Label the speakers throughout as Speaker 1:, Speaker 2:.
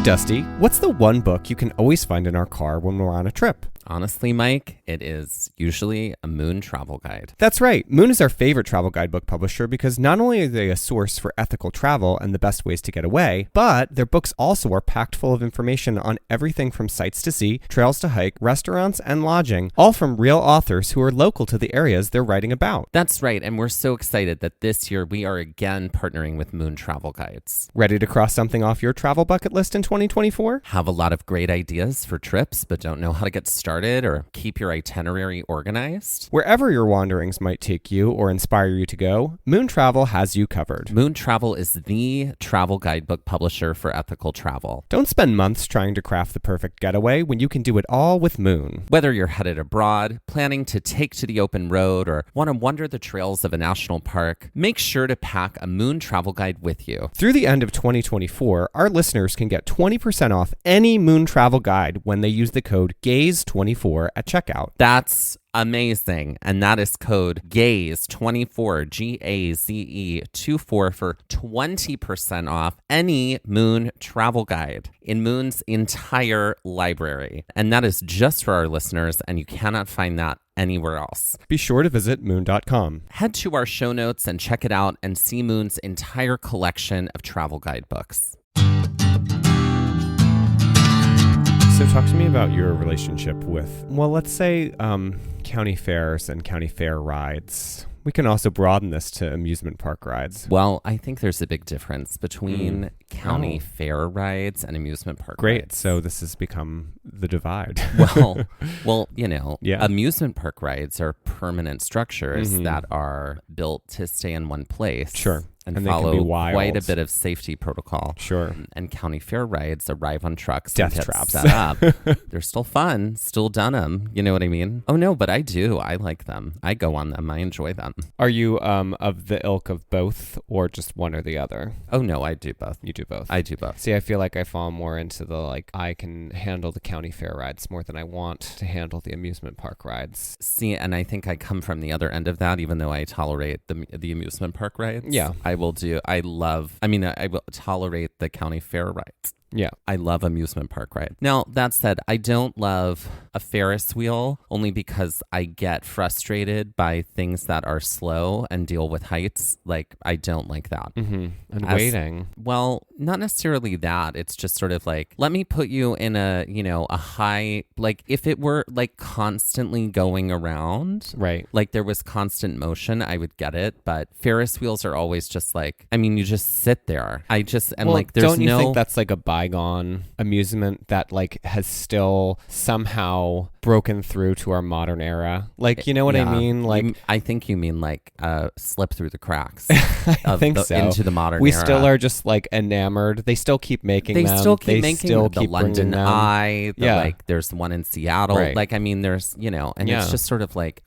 Speaker 1: Dusty, what's the one book you can always find in our car when we're on a trip?
Speaker 2: Honestly, Mike, it is usually a Moon travel guide.
Speaker 1: That's right. Moon is our favorite travel guidebook publisher because not only are they a source for ethical travel and the best ways to get away, but their books also are packed full of information on everything from sights to see, trails to hike, restaurants, and lodging, all from real authors who are local to the areas they're writing about.
Speaker 2: That's right, and we're so excited that this year we are again partnering with Moon Travel Guides.
Speaker 1: Ready to cross something off your travel bucket list in 2024?
Speaker 2: Have a lot of great ideas for trips, but don't know how to get started or keep your itinerary organized?
Speaker 1: Wherever your wanderings might take you or inspire you to go, Moon Travel has you covered.
Speaker 2: Moon Travel is the travel guidebook publisher for ethical travel.
Speaker 1: Don't spend months trying to craft the perfect getaway when you can do it all with Moon.
Speaker 2: Whether you're headed abroad, planning to take to the open road, or want to wander the trails of a national park, make sure to pack a Moon travel guide with you.
Speaker 1: Through the end of 2024, our listeners can get 20% off any Moon travel guide when they use the code GAZE24 at checkout.
Speaker 2: That's amazing. And that is code GAZE24, GAZE24 for 20% off any Moon travel guide in Moon's entire library. And that is just for our listeners, and you cannot find that anywhere else.
Speaker 1: Be sure to visit moon.com.
Speaker 2: Head to our show notes and check it out and see Moon's entire collection of travel guidebooks.
Speaker 1: So talk to me about your relationship with, well, let's say county fairs and county fair rides. We can also broaden this to amusement park rides.
Speaker 2: Well, I think there's a big difference between county fair rides and amusement park
Speaker 1: Great.
Speaker 2: rides.
Speaker 1: So this has become the divide.
Speaker 2: Well, you know,
Speaker 1: Yeah.
Speaker 2: amusement park rides are permanent structures that are built to stay in one place.
Speaker 1: Sure.
Speaker 2: And
Speaker 1: And they can
Speaker 2: follow
Speaker 1: be wild.
Speaker 2: quite a bit of safety protocol.
Speaker 1: Sure.
Speaker 2: And county fair rides arrive on trucks.
Speaker 1: Death
Speaker 2: and get
Speaker 1: traps.
Speaker 2: set up. They're still fun, still done them. You know what I mean? Oh, no, but I do. I like them. I go on them. I enjoy them.
Speaker 1: Are you of the ilk of both or just one or the other?
Speaker 2: Oh, no, I do both.
Speaker 1: You do both.
Speaker 2: I do both.
Speaker 1: See, I feel like I fall more into the, like, I can handle the county fair rides more than I want to handle the amusement park rides.
Speaker 2: See, and I think I come from the other end of that, even though I tolerate the amusement park rides.
Speaker 1: Yeah.
Speaker 2: I will tolerate the county fair rides.
Speaker 1: Yeah.
Speaker 2: I love amusement park ride. Now, that said, I don't love a Ferris wheel only because I get frustrated by things that are slow and deal with heights. Like, I don't like that.
Speaker 1: Mm-hmm. And waiting.
Speaker 2: Well, not necessarily that. It's just sort of like, let me put you in a high, like if it were like constantly going around,
Speaker 1: Right.
Speaker 2: like there was constant motion, I would get it. But Ferris wheels are always just like, I mean, you just sit there. I just am like, there's
Speaker 1: don't you
Speaker 2: no...
Speaker 1: think that's like a bygone amusement that like has still somehow broken through to our modern era? Like, you know what I
Speaker 2: Yeah.
Speaker 1: mean? Like,
Speaker 2: I think you mean like slip through the cracks
Speaker 1: I think so.
Speaker 2: into the modern
Speaker 1: we
Speaker 2: era.
Speaker 1: still are just like enamored. They still keep making
Speaker 2: They
Speaker 1: them.
Speaker 2: still keep
Speaker 1: They
Speaker 2: making
Speaker 1: still
Speaker 2: the
Speaker 1: keep
Speaker 2: London
Speaker 1: bringing them.
Speaker 2: Eye.
Speaker 1: Yeah.
Speaker 2: Like there's one in Seattle.
Speaker 1: Right.
Speaker 2: Like, I mean, there's, and
Speaker 1: Yeah.
Speaker 2: it's just sort of like,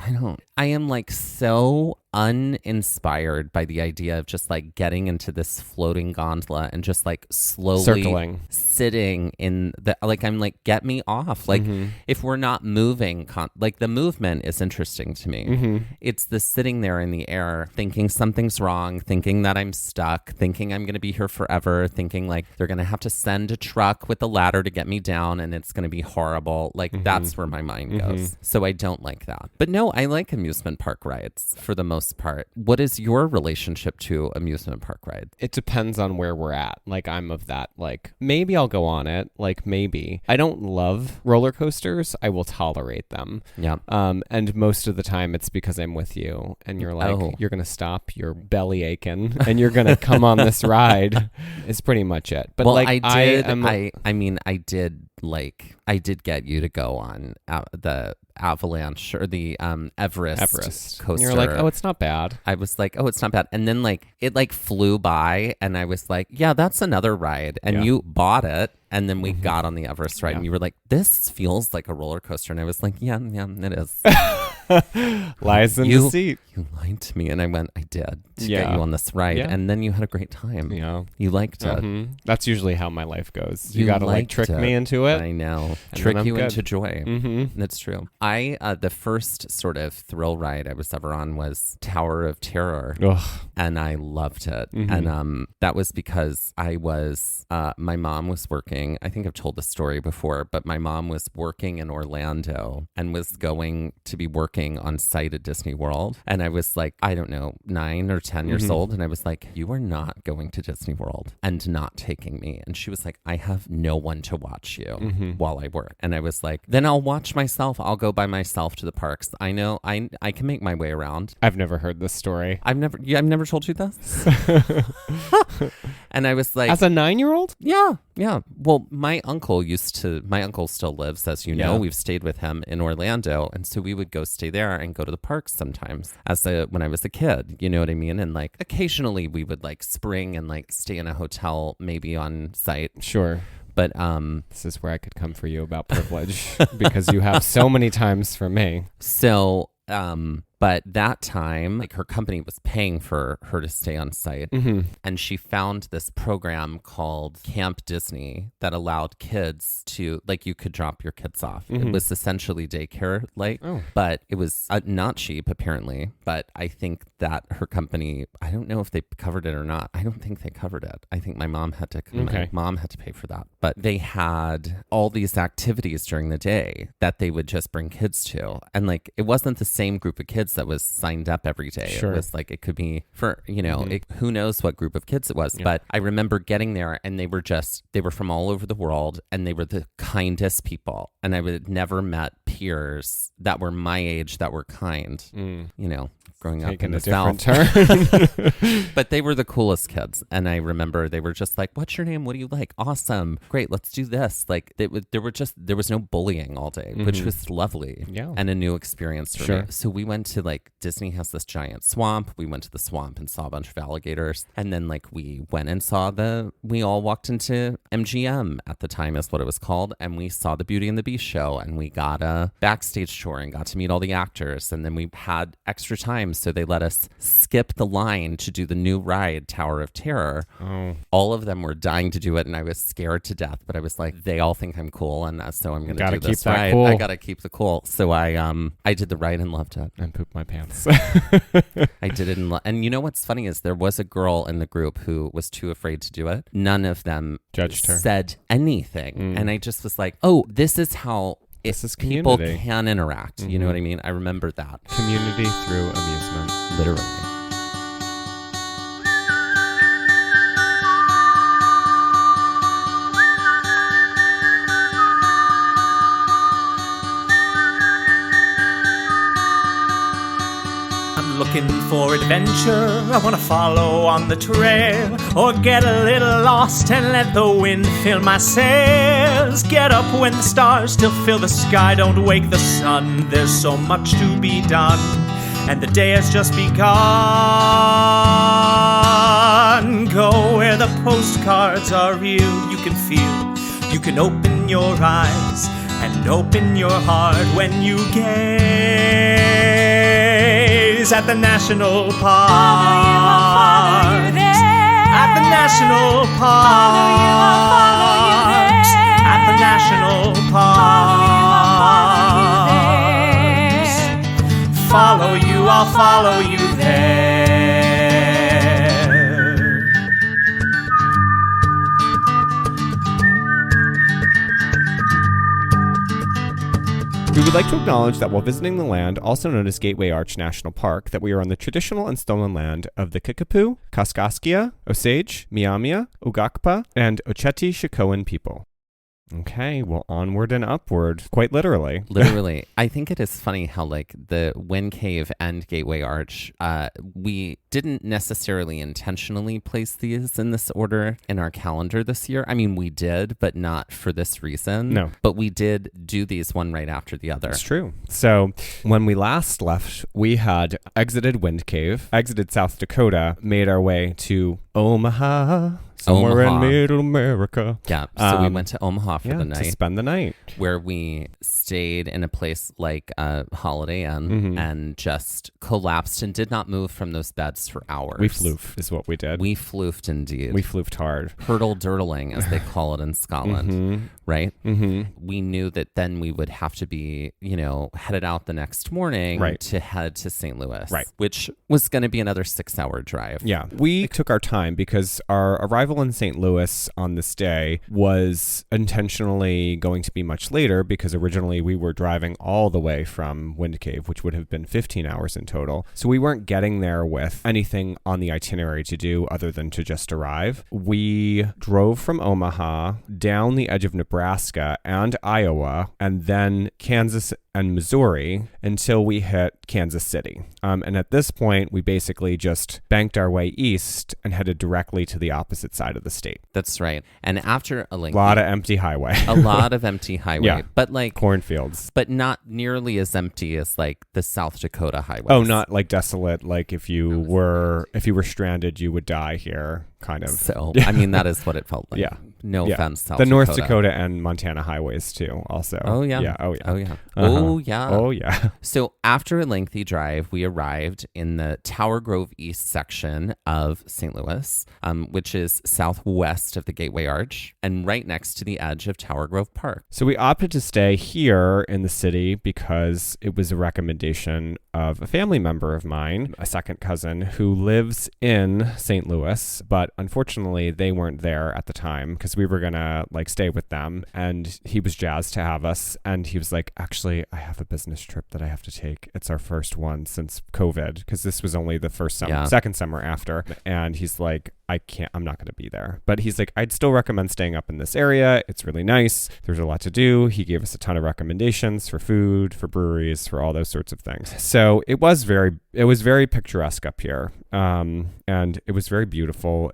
Speaker 2: I am like so uninspired by the idea of just like getting into this floating gondola and just like slowly
Speaker 1: Circling.
Speaker 2: sitting in the, like, I'm like, get me off. Like if we're not moving, like the movement is interesting to me. It's the sitting there in the air, thinking something's wrong, thinking that I'm stuck, thinking I'm going to be here forever, thinking like they're going to have to send a truck with a ladder to get me down and it's going to be horrible. Like that's where my mind goes. So I don't like that. But no, I like amusement park rides for the most part. What is your relationship to amusement park rides?
Speaker 1: It depends on where we're at. Like, I'm of that, like, maybe I'll go on it. Like, maybe. I don't love roller coasters. I will tolerate them.
Speaker 2: Yeah.
Speaker 1: And most of the time it's because I'm with you and you're like, you're going to stop your belly aching and you're going to come on this ride is pretty much it. But
Speaker 2: well,
Speaker 1: like,
Speaker 2: I did get you to go on the Avalanche or the Everest coaster.
Speaker 1: And you're like, oh, it's not bad.
Speaker 2: I was like, oh, it's not bad. And then like it like flew by and I was like, yeah, that's another ride. And you bought it. And then we got on the Everest ride and you were like, this feels like a roller coaster. And I was like, yeah, it is.
Speaker 1: Lies in
Speaker 2: You-
Speaker 1: deceit.
Speaker 2: You lied to me. And I went, I did to
Speaker 1: Yeah.
Speaker 2: get you on this ride.
Speaker 1: Yeah.
Speaker 2: And then you had a great time.
Speaker 1: Yeah.
Speaker 2: You liked it.
Speaker 1: That's usually how my life goes. You
Speaker 2: You
Speaker 1: gotta
Speaker 2: liked
Speaker 1: trick
Speaker 2: it.
Speaker 1: me into it.
Speaker 2: I know.
Speaker 1: And
Speaker 2: Trick
Speaker 1: then I'm
Speaker 2: you
Speaker 1: good.
Speaker 2: into joy.
Speaker 1: Mm-hmm.
Speaker 2: That's true. The first sort of thrill ride I was ever on was Tower of Terror.
Speaker 1: Ugh.
Speaker 2: And I loved it.
Speaker 1: Mhm.
Speaker 2: And that was because I was, my mom was working. I think I've told this story before, but my mom was working in Orlando and was going to be working on site at Disney World. And I was like, I don't know, 9 or 10 years old. And I was like, you are not going to Disney World and not taking me. And she was like, I have no one to watch you while I work. And I was like, then I'll watch myself. I'll go by myself to the parks. I know I can make my way around.
Speaker 1: I've never heard this story.
Speaker 2: I've never told you this. And I was like,
Speaker 1: As a 9-year-old?
Speaker 2: yeah. Well, my uncle still lives, as you know.
Speaker 1: Yeah.
Speaker 2: We've stayed with him in Orlando. And so we would go stay there and go to the parks sometimes when I was a kid, you know what I mean? And like occasionally we would like spring and like stay in a hotel, maybe on site.
Speaker 1: Sure.
Speaker 2: But
Speaker 1: This is where I could come for you about privilege because you have so many times for me.
Speaker 2: so, but that time, like her company was paying for her to stay on site. And she found this program called Camp Disney that allowed kids to, like, you could drop your kids off. It was essentially daycare, like, but it was not cheap, apparently. But I think that her company, I don't know if they covered it or not. I don't think they covered it. I think my mom had to pay for that. But they had all these activities during the day that they would just bring kids to. And like, it wasn't the same group of kids that was signed up every day.
Speaker 1: Sure.
Speaker 2: It was like, it could be for, who knows what group of kids it was. But I remember getting there and they were from all over the world and they were the kindest people. And I would never met peers that were my age that were kind, growing up in
Speaker 1: Taking a
Speaker 2: the
Speaker 1: different
Speaker 2: South.
Speaker 1: turn.
Speaker 2: But they were the coolest kids. And I remember they were just like, what's your name? What do you like? Awesome. Great. Let's do this. Like there was no bullying all day, which was lovely.
Speaker 1: Yeah.
Speaker 2: And a new experience for
Speaker 1: Sure.
Speaker 2: me. So we went to like, Disney has this giant swamp. We went to the swamp and saw a bunch of alligators. And then like we went and we all walked into MGM at the time is what it was called. And we saw the Beauty and the Beast show and we got a backstage tour and got to meet all the actors. And then we had extra time. So they let us skip the line to do the new ride, Tower of Terror.
Speaker 1: Oh.
Speaker 2: All of them were dying to do it. And I was scared to death, but I was like, they all think I'm cool. And so I'm going to do this
Speaker 1: keep that
Speaker 2: ride.
Speaker 1: cool.
Speaker 2: I got to keep the cool. So I did the ride and loved it.
Speaker 1: And pooped my pants.
Speaker 2: I did it. And you know what's funny is there was a girl in the group who was too afraid to do it. None of them
Speaker 1: Judged her.
Speaker 2: said anything. And I just was like, oh, this is how
Speaker 1: This is
Speaker 2: people
Speaker 1: community.
Speaker 2: can interact. You know what I mean? I remember that.
Speaker 1: Community through amusement.
Speaker 2: Literally.
Speaker 3: Looking for adventure, I wanna follow on the trail, or get a little lost and let the wind fill my sails. Get up when the stars still fill the sky, don't wake the sun. There's so much to be done, and the day has just begun. Go where the postcards are real, you can feel, you can open your eyes and open your heart when you gaze at the national park. At the national park. At the national park. Follow you, I'll follow you there.
Speaker 1: We would like to acknowledge that while visiting the land, also known as Gateway Arch National Park, that we are on the traditional and stolen land of the Kickapoo, Kaskaskia, Osage, Miamia, Ugakpa, and Oceti-Sakowin people. Okay, well, onward and upward, quite literally.
Speaker 2: Literally. I think it is funny how, like, the Wind Cave and Gateway Arch, we didn't necessarily intentionally place these in this order in our calendar this year. I mean, we did, but not for this reason.
Speaker 1: No.
Speaker 2: But we did do these one right after the other.
Speaker 1: It's true. So when we last left, we had exited Wind Cave, exited South Dakota, made our way to Omaha, somewhere
Speaker 2: Omaha.
Speaker 1: in Middle America.
Speaker 2: Yeah. So we went to Omaha for the
Speaker 1: To
Speaker 2: night,
Speaker 1: spend the night.
Speaker 2: where we stayed in a place like a Holiday Inn
Speaker 1: Mm-hmm.
Speaker 2: and just collapsed and did not move from those beds for hours.
Speaker 1: We floofed is what we did.
Speaker 2: We floofed indeed.
Speaker 1: We floofed hard.
Speaker 2: Hurtle-dirtling, as they call it in Scotland, right?
Speaker 1: Mm-hmm.
Speaker 2: We knew that then we would have to be, headed out the next morning
Speaker 1: Right.
Speaker 2: to head to St. Louis,
Speaker 1: Right.
Speaker 2: which was going to be another 6-hour drive.
Speaker 1: Yeah, we took our time because our arrival in St. Louis on this day was intentionally going to be much later because originally we were driving all the way from Wind Cave, which would have been 15 hours in total. So we weren't getting there with anything on the itinerary to do other than to just arrive. We drove from Omaha down the edge of Nebraska and Iowa and then Kansas and Missouri until we hit Kansas City. And at this point, we basically just banked our way east and headed directly to the opposite side of the state.
Speaker 2: That's right. And after a
Speaker 1: A lot of empty highway.
Speaker 2: a lot of empty highway,
Speaker 1: Yeah.
Speaker 2: but like,
Speaker 1: Cornfields.
Speaker 2: but not nearly as empty as like the South Dakota highways.
Speaker 1: Oh, not like desolate. Like if you were stranded, you would die here, kind of.
Speaker 2: So, I mean, that is what it felt like.
Speaker 1: Yeah.
Speaker 2: No
Speaker 1: Yeah.
Speaker 2: offense, South
Speaker 1: The North
Speaker 2: Dakota.
Speaker 1: Dakota and Montana highways too. Also.
Speaker 2: Oh yeah.
Speaker 1: Yeah. Oh yeah.
Speaker 2: Oh yeah.
Speaker 1: Uh-huh.
Speaker 2: Oh yeah.
Speaker 1: Oh yeah.
Speaker 2: So after a lengthy drive, we arrived in the Tower Grove East section of St. Louis, which is southwest of the Gateway Arch and right next to the edge of Tower Grove Park.
Speaker 1: So we opted to stay here in the city because it was a recommendation of a family member of mine, a second cousin, who lives in St. Louis, but unfortunately they weren't there at the time because we were gonna like stay with them, and he was jazzed to have us, and he was like, actually, I have a business trip that I have to take. It's our first one since COVID because this was only the first summer,
Speaker 2: Yeah.
Speaker 1: second summer after, and he's like, I'm not going to be there. But he's like, I'd still recommend staying up in this area. It's really nice. There's a lot to do. He gave us a ton of recommendations for food, for breweries, for all those sorts of things. So it was very picturesque up here. And it was very beautiful.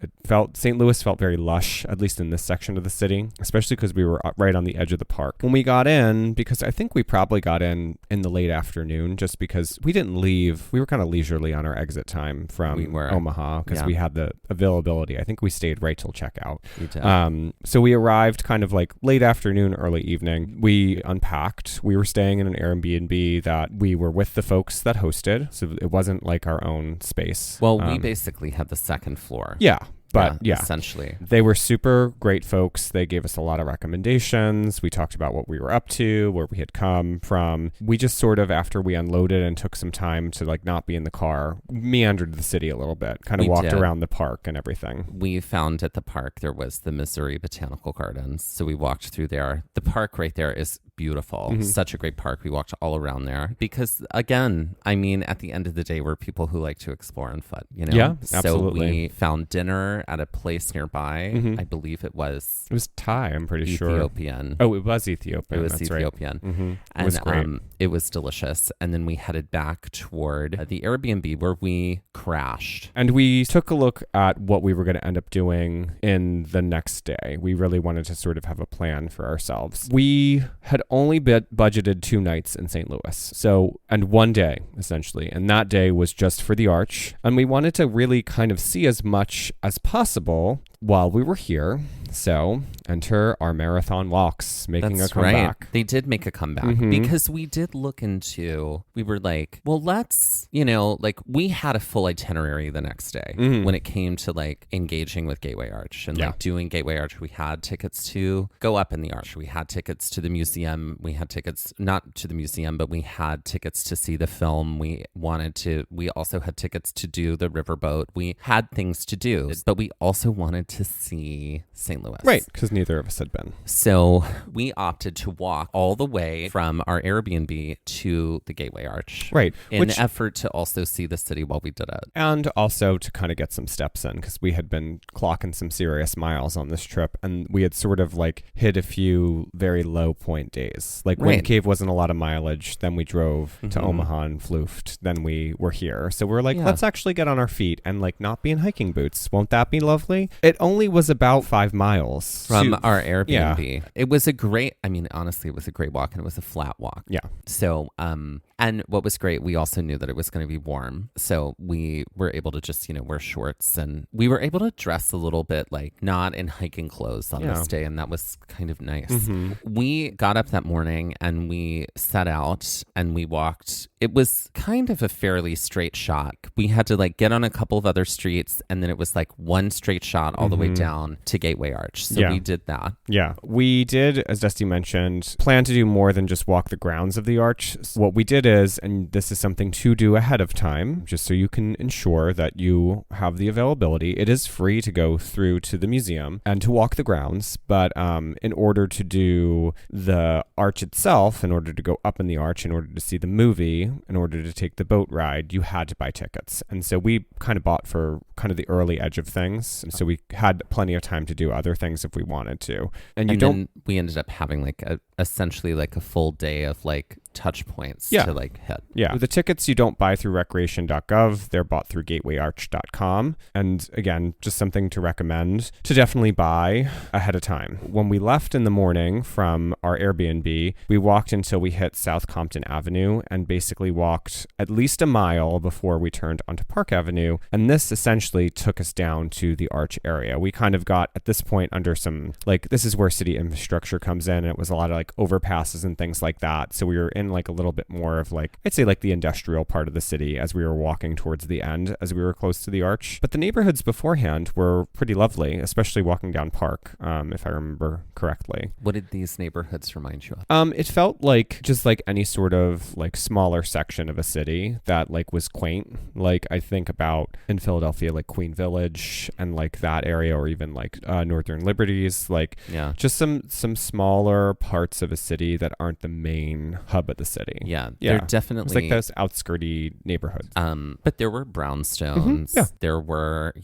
Speaker 1: St. Louis felt very lush, at least in this section of the city, especially because we were right on the edge of the park. When we got in, because I think we probably got in the late afternoon, just because we didn't leave. We were kind of leisurely on our exit time from Omaha because we had the availability. I think we stayed right till checkout.
Speaker 2: We did.
Speaker 1: So we arrived kind of like late afternoon, early evening. We unpacked. We were staying in an Airbnb that we were with the folks that hosted, so it wasn't like our own space.
Speaker 2: Well, we basically had the second floor.
Speaker 1: Yeah. But yeah,
Speaker 2: essentially.
Speaker 1: They were super great folks. They gave us a lot of recommendations. We talked about what we were up to, where we had come from. We just sort of, after we unloaded and took some time to like not be in the car, meandered the city a little bit, kind of walked around the park and everything.
Speaker 2: We found at the park there was the Missouri Botanical Gardens. So we walked through there. The park right there is beautiful. Mm-hmm. Such a great park. We walked all around there because, again, I mean, at the end of the day, we're people who like to explore on foot, you know?
Speaker 1: Yeah, absolutely.
Speaker 2: So we found dinner at a place nearby.
Speaker 1: Mm-hmm.
Speaker 2: I believe it was
Speaker 1: Thai, I'm pretty sure.
Speaker 2: Ethiopian.
Speaker 1: Oh, it was Ethiopian.
Speaker 2: It was
Speaker 1: That's
Speaker 2: Ethiopian.
Speaker 1: Right. Mm-hmm.
Speaker 2: And
Speaker 1: it was great.
Speaker 2: It was delicious. And then we headed back toward the Airbnb where we crashed.
Speaker 1: And we took a look at what we were going to end up doing in the next day. We really wanted to sort of have a plan for ourselves. We had only budgeted 2 nights in St. Louis. And 1 day, essentially. And that day was just for the Arch. And we wanted to really kind of see as much as possible while we were here. So enter our marathon walks, making a comeback.
Speaker 2: Right. They did make a comeback because we did look into, we were like, well, let's, we had a full itinerary the next day when it came to like engaging with Gateway Arch and like doing Gateway Arch. We had tickets to go up in the Arch. We had tickets to the museum. We had tickets, not to the museum, but we had tickets to see the film. We also had tickets to do the riverboat. We had things to do, but we also wanted to see St. Louis.
Speaker 1: Right, because neither of us had been.
Speaker 2: So we opted to walk all the way from our Airbnb to the Gateway Arch.
Speaker 1: Right.
Speaker 2: In an effort to also see the city while we did it.
Speaker 1: And also to kind of get some steps in because we had been clocking some serious miles on this trip and we had sort of like hit a few very low point days. Like Wind Cave wasn't a lot of mileage. Then we drove to Omaha and floofed. Then we were here. So we're like, let's actually get on our feet and like not be in hiking boots. Won't that be lovely? It only was about 5 miles
Speaker 2: from
Speaker 1: to-
Speaker 2: our Airbnb. It was a great, I mean, honestly, it was a great walk, and it was a flat walk.
Speaker 1: Yeah.
Speaker 2: So, and what was great, we also knew that it was going to be warm. So we were able to just, wear shorts, and we were able to dress a little bit like not in hiking clothes on this day. And that was kind of nice.
Speaker 1: Mm-hmm.
Speaker 2: We got up that morning and we set out and we walked. It was kind of a fairly straight shot. We had to like get on a couple of other streets, and then it was like one straight shot all the way down to Gateway Arch. So we did that.
Speaker 1: Yeah. We did, as Dusty mentioned, plan to do more than just walk the grounds of the arch. What we did is, and this is something to do ahead of time, just so you can ensure that you have the availability. It is free to go through to the museum and to walk the grounds, but in order to do the arch itself, in order to go up in the arch, in order to see the movie, in order to take the boat ride, you had to buy tickets. And so we kind of bought for kind of the early edge of things. And so we had plenty of time to do other things if we wanted to. And
Speaker 2: then we ended up having like essentially like a full day of like touch points to like hit.
Speaker 1: Yeah. The tickets you don't buy through recreation.gov. They're bought through gatewayarch.com. And again, just something to recommend to definitely buy ahead of time. When we left in the morning from our Airbnb, we walked until we hit South Compton Avenue and basically walked at least a mile before we turned onto Park Avenue. And this essentially took us down to the arch area. We kind of got at this point under some, like, this is where city infrastructure comes in. And it was a lot of like overpasses and things like that. So we were in like a little bit more of like, I'd say like the industrial part of the city as we were walking towards the end, as we were close to the arch. But the neighborhoods beforehand were pretty lovely, especially walking down Park, if I remember correctly.
Speaker 2: What did these neighborhoods remind you of?
Speaker 1: It felt like just like any sort of like smaller section of a city that like was quaint. Like I think about in Philadelphia, like Queen Village and like that area, or even like Northern Liberties, like just some smaller parts of a city that aren't the main hub of the city.
Speaker 2: Yeah. They're definitely
Speaker 1: it's like those outskirty neighborhoods.
Speaker 2: But there were brownstones. There were,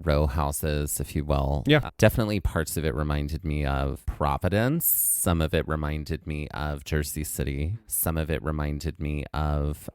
Speaker 2: row houses, if you will.
Speaker 1: Yeah.
Speaker 2: Definitely parts of it reminded me of Providence. Some of it reminded me of Jersey City. Some of it reminded me of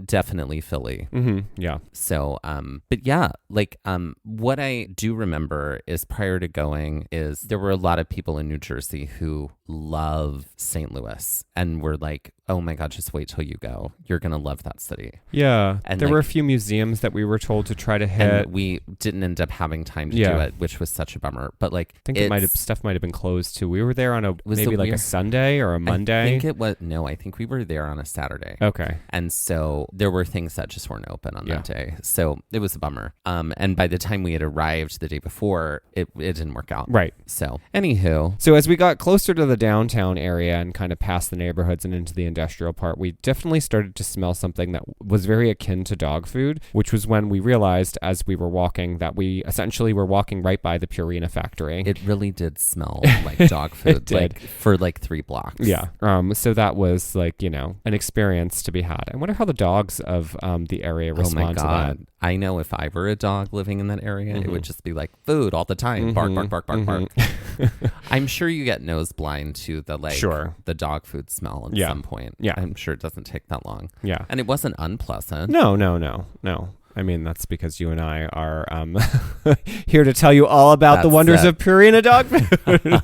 Speaker 2: definitely Philly.
Speaker 1: Yeah.
Speaker 2: So, but yeah, like what I do remember is prior to going is there were a lot of people in New Jersey who love St. Louis and were like, oh my God, just wait till you go. You're going to love that city.
Speaker 1: Yeah.
Speaker 2: And
Speaker 1: there
Speaker 2: like,
Speaker 1: were a few museums that we were told to try to hit.
Speaker 2: And we didn't end up having time to do it, which was such a bummer. But like,
Speaker 1: I think stuff might have been closed too. We were there on a Sunday or a Monday.
Speaker 2: I think it was, no, I think we were there on a Saturday.
Speaker 1: Okay.
Speaker 2: And so there were things that just weren't open on that day. So it was a bummer. And by the time we had arrived the day before, it didn't work out.
Speaker 1: Right.
Speaker 2: So anywho.
Speaker 1: So as we got closer to the downtown area and kind of past the neighborhoods and into the industrial part, we definitely started to smell something that was very akin to dog food, which was when we realized as we were walking that we essentially were walking right by the Purina factory.
Speaker 2: It really did smell like dog food, like for like 3 blocks.
Speaker 1: Yeah. So that was like, an experience to be had. I wonder how the dogs of the area respond to that.
Speaker 2: I know if I were a dog living in that area, it would just be like food all the time. Bark, bark, bark, bark, bark. I'm sure you get nose blind to the the dog food smell at some point.
Speaker 1: Yeah.
Speaker 2: I'm sure it doesn't take that long.
Speaker 1: Yeah.
Speaker 2: And it wasn't unpleasant.
Speaker 1: No. I mean, that's because you and I are here to tell you all about the wonders of Purina dog food.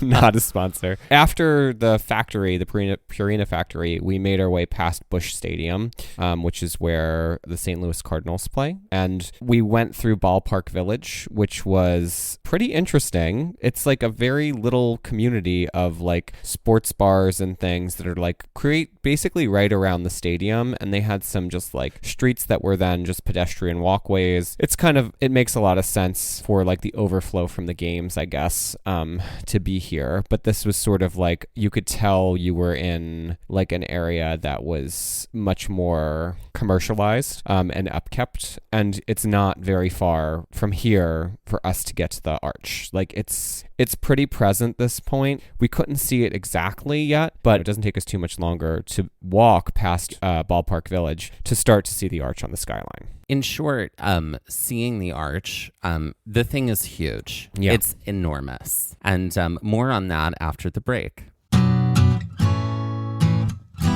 Speaker 1: Not a sponsor. After the factory, the Purina factory, we made our way past Busch Stadium, which is where the St. Louis Cardinals play. And we went through Ballpark Village, which was pretty interesting. It's like a very little community of like sports bars and things that are like basically right around the stadium. And they had some just like streets that were then just pedestrian walkways. It makes a lot of sense for like the overflow from the games, I guess, to be here. But this was sort of like, you could tell you were in like an area that was much more commercialized and upkept. And it's not very far from here for us to get to the arch. Like it's pretty present this point. We couldn't see it exactly yet, but it doesn't take us too much longer to walk past Ballpark Village to start to see the arch on the skyline.
Speaker 2: In short, seeing the arch, the thing is huge.
Speaker 1: Yeah.
Speaker 2: It's enormous. And more on that after the break.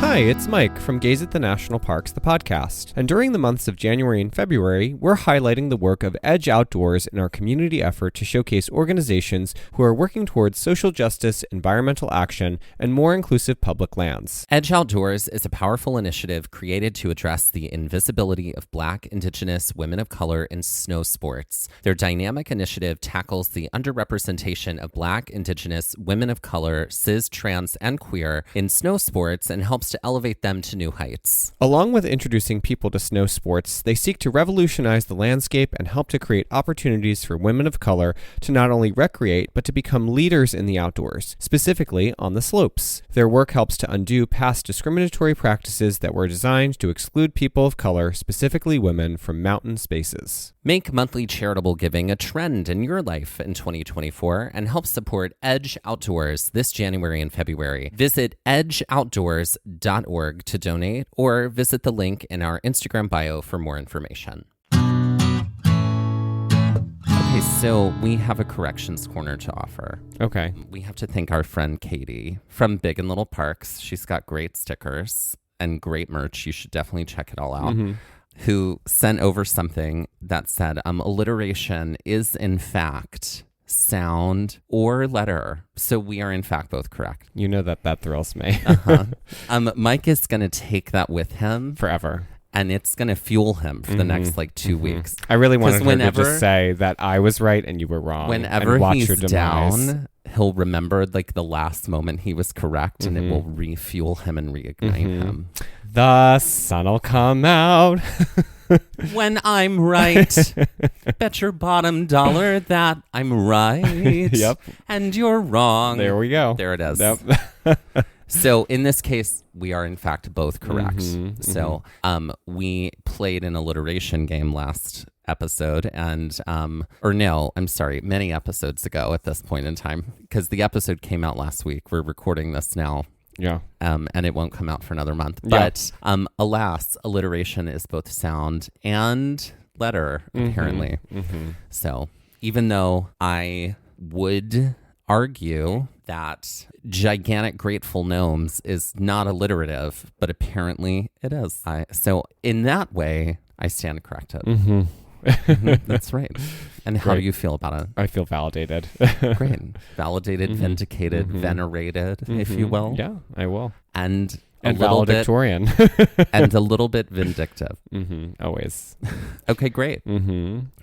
Speaker 1: Hi, it's Mike from Gaze at the National Parks, the podcast. And during the months of January and February, we're highlighting the work of Edge Outdoors in our community effort to showcase organizations who are working towards social justice, environmental action, and more inclusive public lands.
Speaker 2: Edge Outdoors is a powerful initiative created to address the invisibility of Black, Indigenous, women of color in snow sports. Their dynamic initiative tackles the underrepresentation of Black, Indigenous, women of color, cis, trans, and queer in snow sports and helps to elevate them to new heights.
Speaker 1: Along with introducing people to snow sports, they seek to revolutionize the landscape and help to create opportunities for women of color to not only recreate, but to become leaders in the outdoors, specifically on the slopes. Their work helps to undo past discriminatory practices that were designed to exclude people of color, specifically women, from mountain spaces.
Speaker 2: Make monthly charitable giving a trend in your life in 2024 and help support Edge Outdoors this January and February. Visit edgeoutdoors.org to donate or visit the link in our Instagram bio for more information. Okay, so we have a corrections corner to offer.
Speaker 1: Okay.
Speaker 2: We have to thank our friend Katie from Big and Little Parks. She's got great stickers and great merch. You should definitely check it all out. Who sent over something that said, alliteration is in fact sound or letter. So we are in fact both correct.
Speaker 1: You know that thrills me.
Speaker 2: Mike is going to take that with him
Speaker 1: Forever.
Speaker 2: and it's going to fuel him for the next 2 weeks.
Speaker 1: I really wanted him to
Speaker 2: whenever-
Speaker 1: just say that I was right and you were wrong.
Speaker 2: Whenever
Speaker 1: and watch
Speaker 2: he's
Speaker 1: your demise.
Speaker 2: down, he'll remember the last moment he was correct and it will refuel him and reignite him.
Speaker 1: The sun'll come out.
Speaker 2: When I'm right, bet your bottom dollar that I'm right.
Speaker 1: Yep.
Speaker 2: And you're wrong.
Speaker 1: There we go.
Speaker 2: There it is.
Speaker 1: Yep.
Speaker 2: So in this case, we are in fact both correct. So we played an alliteration game last episode and many episodes ago at this point in time, because the episode came out last week. We're recording this now.
Speaker 1: Yeah.
Speaker 2: And it won't come out for another month.
Speaker 1: Yeah.
Speaker 2: But alas, alliteration is both sound and letter, apparently. So even though I would argue that gigantic grateful gnomes is not alliterative, but apparently it is. So in that way, I stand corrected. That's right. And how do you feel about it?
Speaker 1: I feel validated.
Speaker 2: Great. Validated, vindicated, venerated, if you will.
Speaker 1: Yeah, I will.
Speaker 2: And a
Speaker 1: And
Speaker 2: little bit
Speaker 1: valedictorian.
Speaker 2: and a little bit vindictive.
Speaker 1: Always.
Speaker 2: Okay, great.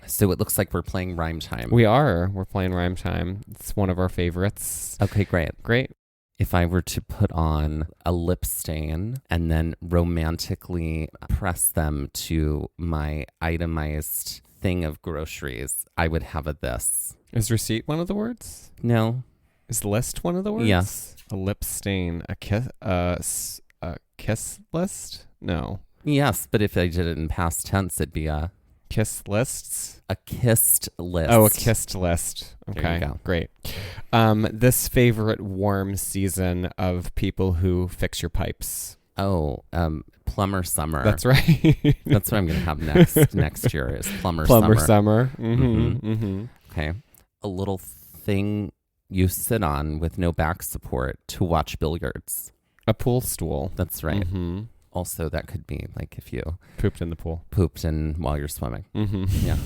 Speaker 2: So it looks like we're playing Rhyme Time.
Speaker 1: We're playing Rhyme Time. It's one of our favorites.
Speaker 2: Okay, great.
Speaker 1: Great.
Speaker 2: If I were to put on a lip stain and then romantically press them to my itemized thing of groceries, I would have this.
Speaker 1: Is receipt one of the words?
Speaker 2: No.
Speaker 1: Is list one of the words?
Speaker 2: Yes.
Speaker 1: A lip stain. A kiss list? No.
Speaker 2: Yes, but if I did it in past tense, it'd be a
Speaker 1: Kiss lists?
Speaker 2: kissed list.
Speaker 1: Oh, a kissed list. Okay,
Speaker 2: There you go.
Speaker 1: Great. This favorite warm season of people who fix your pipes.
Speaker 2: Oh, plumber summer.
Speaker 1: That's right.
Speaker 2: That's what I'm going to have next year is plumber
Speaker 1: summer.
Speaker 2: Okay. A little thing you sit on with no back support to watch billiards.
Speaker 1: A pool stool.
Speaker 2: That's right. Also, that could be like if you
Speaker 1: Pooped in the pool.
Speaker 2: pooped in while you're swimming. Yeah.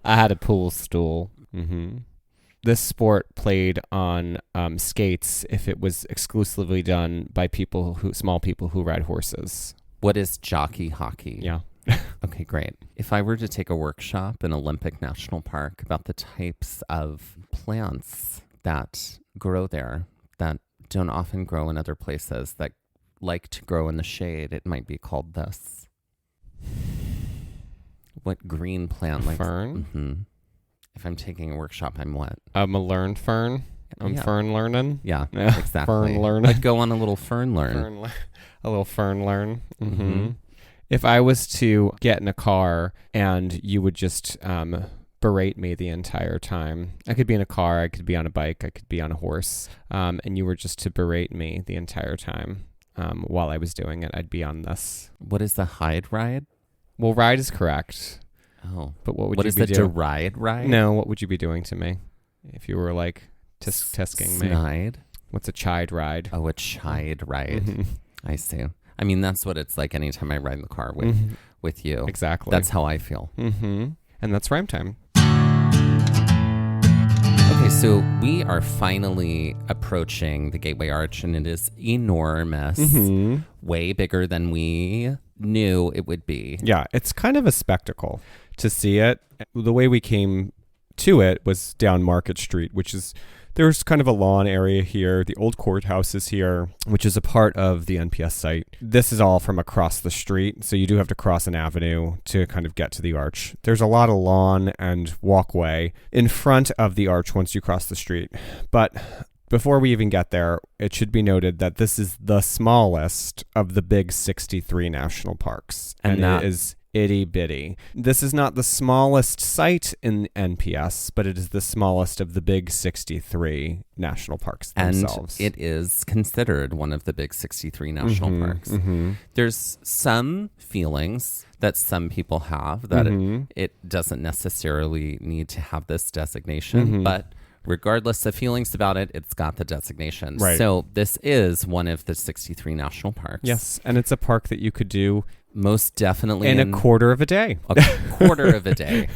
Speaker 1: I had a pool stool. This sport played on skates if it was exclusively done by small people who ride horses.
Speaker 2: What is jockey hockey?
Speaker 1: Yeah.
Speaker 2: Okay, great. If I were to take a workshop in Olympic National Park about the types of plants that grow there that don't often grow in other places that like to grow in the shade, it might be called this. What green plant?
Speaker 1: Fern?
Speaker 2: If I'm taking a workshop, I'm what?
Speaker 1: I'm a learn fern. I'm
Speaker 2: Yeah.
Speaker 1: fern learning.
Speaker 2: Yeah,
Speaker 1: Yeah,
Speaker 2: exactly.
Speaker 1: fern learn.
Speaker 2: I'd go on a little fern learn.
Speaker 1: A little fern learn. If I was to get in a car and you would just berate me the entire time, I could be in a car, I could be on a bike, I could be on a horse, and you were just to berate me the entire time while I was doing it, I'd be on this.
Speaker 2: What is the hide ride?
Speaker 1: Well, ride is correct.
Speaker 2: Oh.
Speaker 1: But what would
Speaker 2: What
Speaker 1: you
Speaker 2: is
Speaker 1: be
Speaker 2: the
Speaker 1: doing?
Speaker 2: deride ride?
Speaker 1: No, what would you be doing to me if you were like tisking me?
Speaker 2: Snide.
Speaker 1: What's a chide ride?
Speaker 2: Oh, a chide ride. I see. I mean, that's what it's like anytime I ride in the car with you.
Speaker 1: Exactly.
Speaker 2: That's how I feel.
Speaker 1: And that's rhyme time.
Speaker 2: Okay, so we are finally approaching the Gateway Arch, and it is enormous. Way bigger than we knew it would be.
Speaker 1: Yeah, it's kind of a spectacle to see it. The way we came to it was down Market Street, which is, there's kind of a lawn area here. The old courthouse is here, which is a part of the NPS site. This is all from across the street, so you do have to cross an avenue to kind of get to the arch. There's a lot of lawn and walkway in front of the arch once you cross the street. But before we even get there, it should be noted that this is the smallest of the big 63 national parks. And it is itty bitty. This is not the smallest site in NPS, but it is the smallest of the big 63 national parks themselves.
Speaker 2: And it is considered one of the big 63 national parks. There's some feelings that some people have that it doesn't necessarily need to have this designation, but regardless of feelings about it, it's got the designation.
Speaker 1: Right.
Speaker 2: So this is one of the 63 national parks.
Speaker 1: Yes, and it's a park that you could do
Speaker 2: most definitely
Speaker 1: in a quarter of a day.
Speaker 2: A quarter of a day.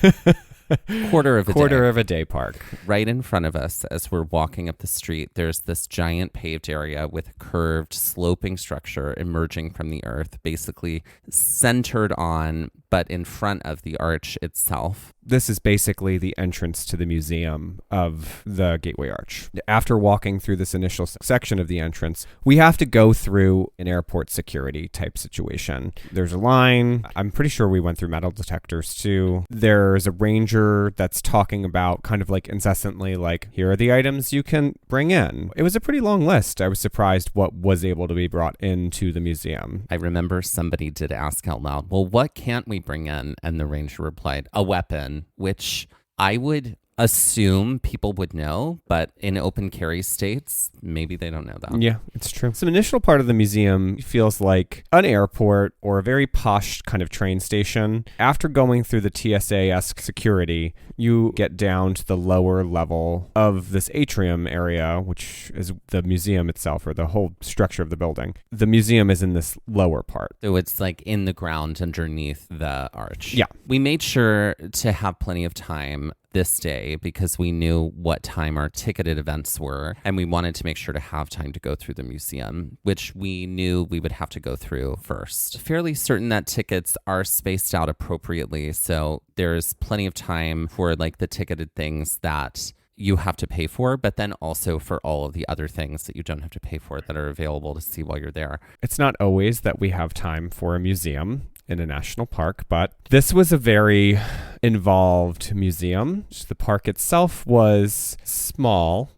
Speaker 2: Quarter of
Speaker 1: a day park.
Speaker 2: Right in front of us as we're walking up the street, there's this giant paved area with a curved, sloping structure emerging from the earth, basically centered on, but in front of the arch itself.
Speaker 1: This is basically the entrance to the museum of the Gateway Arch. After walking through this initial section of the entrance, we have to go through an airport security type situation. There's a line. I'm pretty sure we went through metal detectors too. There's a ranger that's talking about kind of like incessantly like, here are the items you can bring in. It was a pretty long list. I was surprised what was able to be brought into the museum.
Speaker 2: I remember somebody did ask out loud, well, what can't we bring in? And the ranger replied, a weapon. Which I would assume people would know, but in open carry states, maybe they don't know that.
Speaker 1: Yeah, it's true. Some initial part of the museum feels like an airport or a very posh kind of train station. After going through the TSA-esque security, you get down to the lower level of this atrium area, which is the museum itself, or the whole structure of the building. The museum is in this lower part.
Speaker 2: So it's like in the ground underneath the arch.
Speaker 1: Yeah.
Speaker 2: We made sure to have plenty of time this day because we knew what time our ticketed events were, and we wanted to make sure to have time to go through the museum, which we knew we would have to go through first. Fairly certain that tickets are spaced out appropriately, so there's plenty of time for like the ticketed things that you have to pay for, but then also for all of the other things that you don't have to pay for that are available to see while you're there.
Speaker 1: It's not always that we have time for a museum in a national park, but this was a very involved museum. The park itself was small.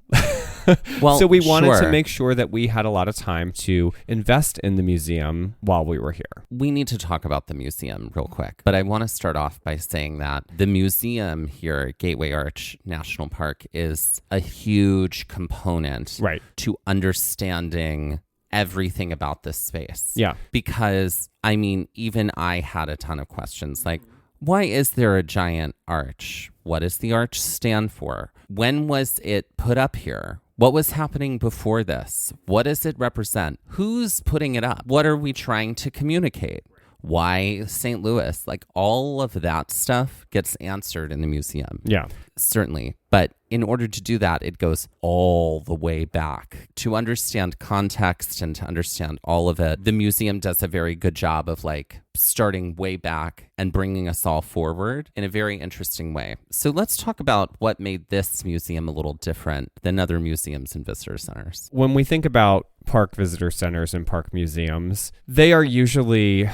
Speaker 2: Well,
Speaker 1: so we wanted to make sure that we had a lot of time to invest in the museum while we were here.
Speaker 2: We need to talk about the museum real quick, but I want to start off by saying that the museum here at Gateway Arch National Park is a huge component to understanding everything about this space.
Speaker 1: Yeah.
Speaker 2: Because, I mean, even I had a ton of questions like, why is there a giant arch? What does the arch stand for? When was it put up here? What was happening before this? What does it represent? Who's putting it up? What are we trying to communicate? Why St. Louis? Like all of that stuff gets answered in the museum.
Speaker 1: Yeah.
Speaker 2: Certainly. But in order to do that, it goes all the way back. To understand context and to understand all of it, the museum does a very good job of like starting way back and bringing us all forward in a very interesting way. So let's talk about what made this museum a little different than other museums and visitor centers.
Speaker 1: When we think about park visitor centers and park museums, they are usually...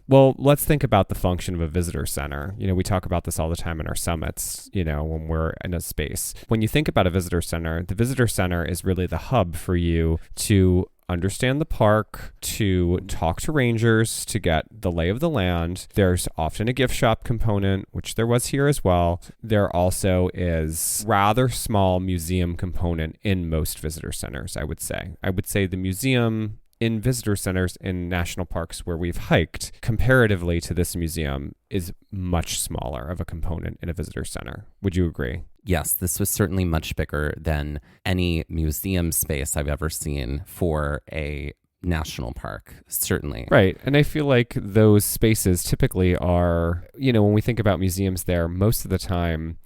Speaker 1: Well, let's think about the function of a visitor center. You know, we talk about this all the time in our summits, you know, when we're in a space. When you think about a visitor center, the visitor center is really the hub for you to understand the park, to talk to rangers, to get the lay of the land. There's often a gift shop component, which there was here as well. There also is rather small museum component in most visitor centers, I would say. I would say the museum in visitor centers in national parks where we've hiked, comparatively to this museum, is much smaller of a component in a visitor center. Would you agree?
Speaker 2: Yes, this was certainly much bigger than any museum space I've ever seen for a national park, certainly.
Speaker 1: Right. And I feel like those spaces typically are, when we think about museums there, most of the time,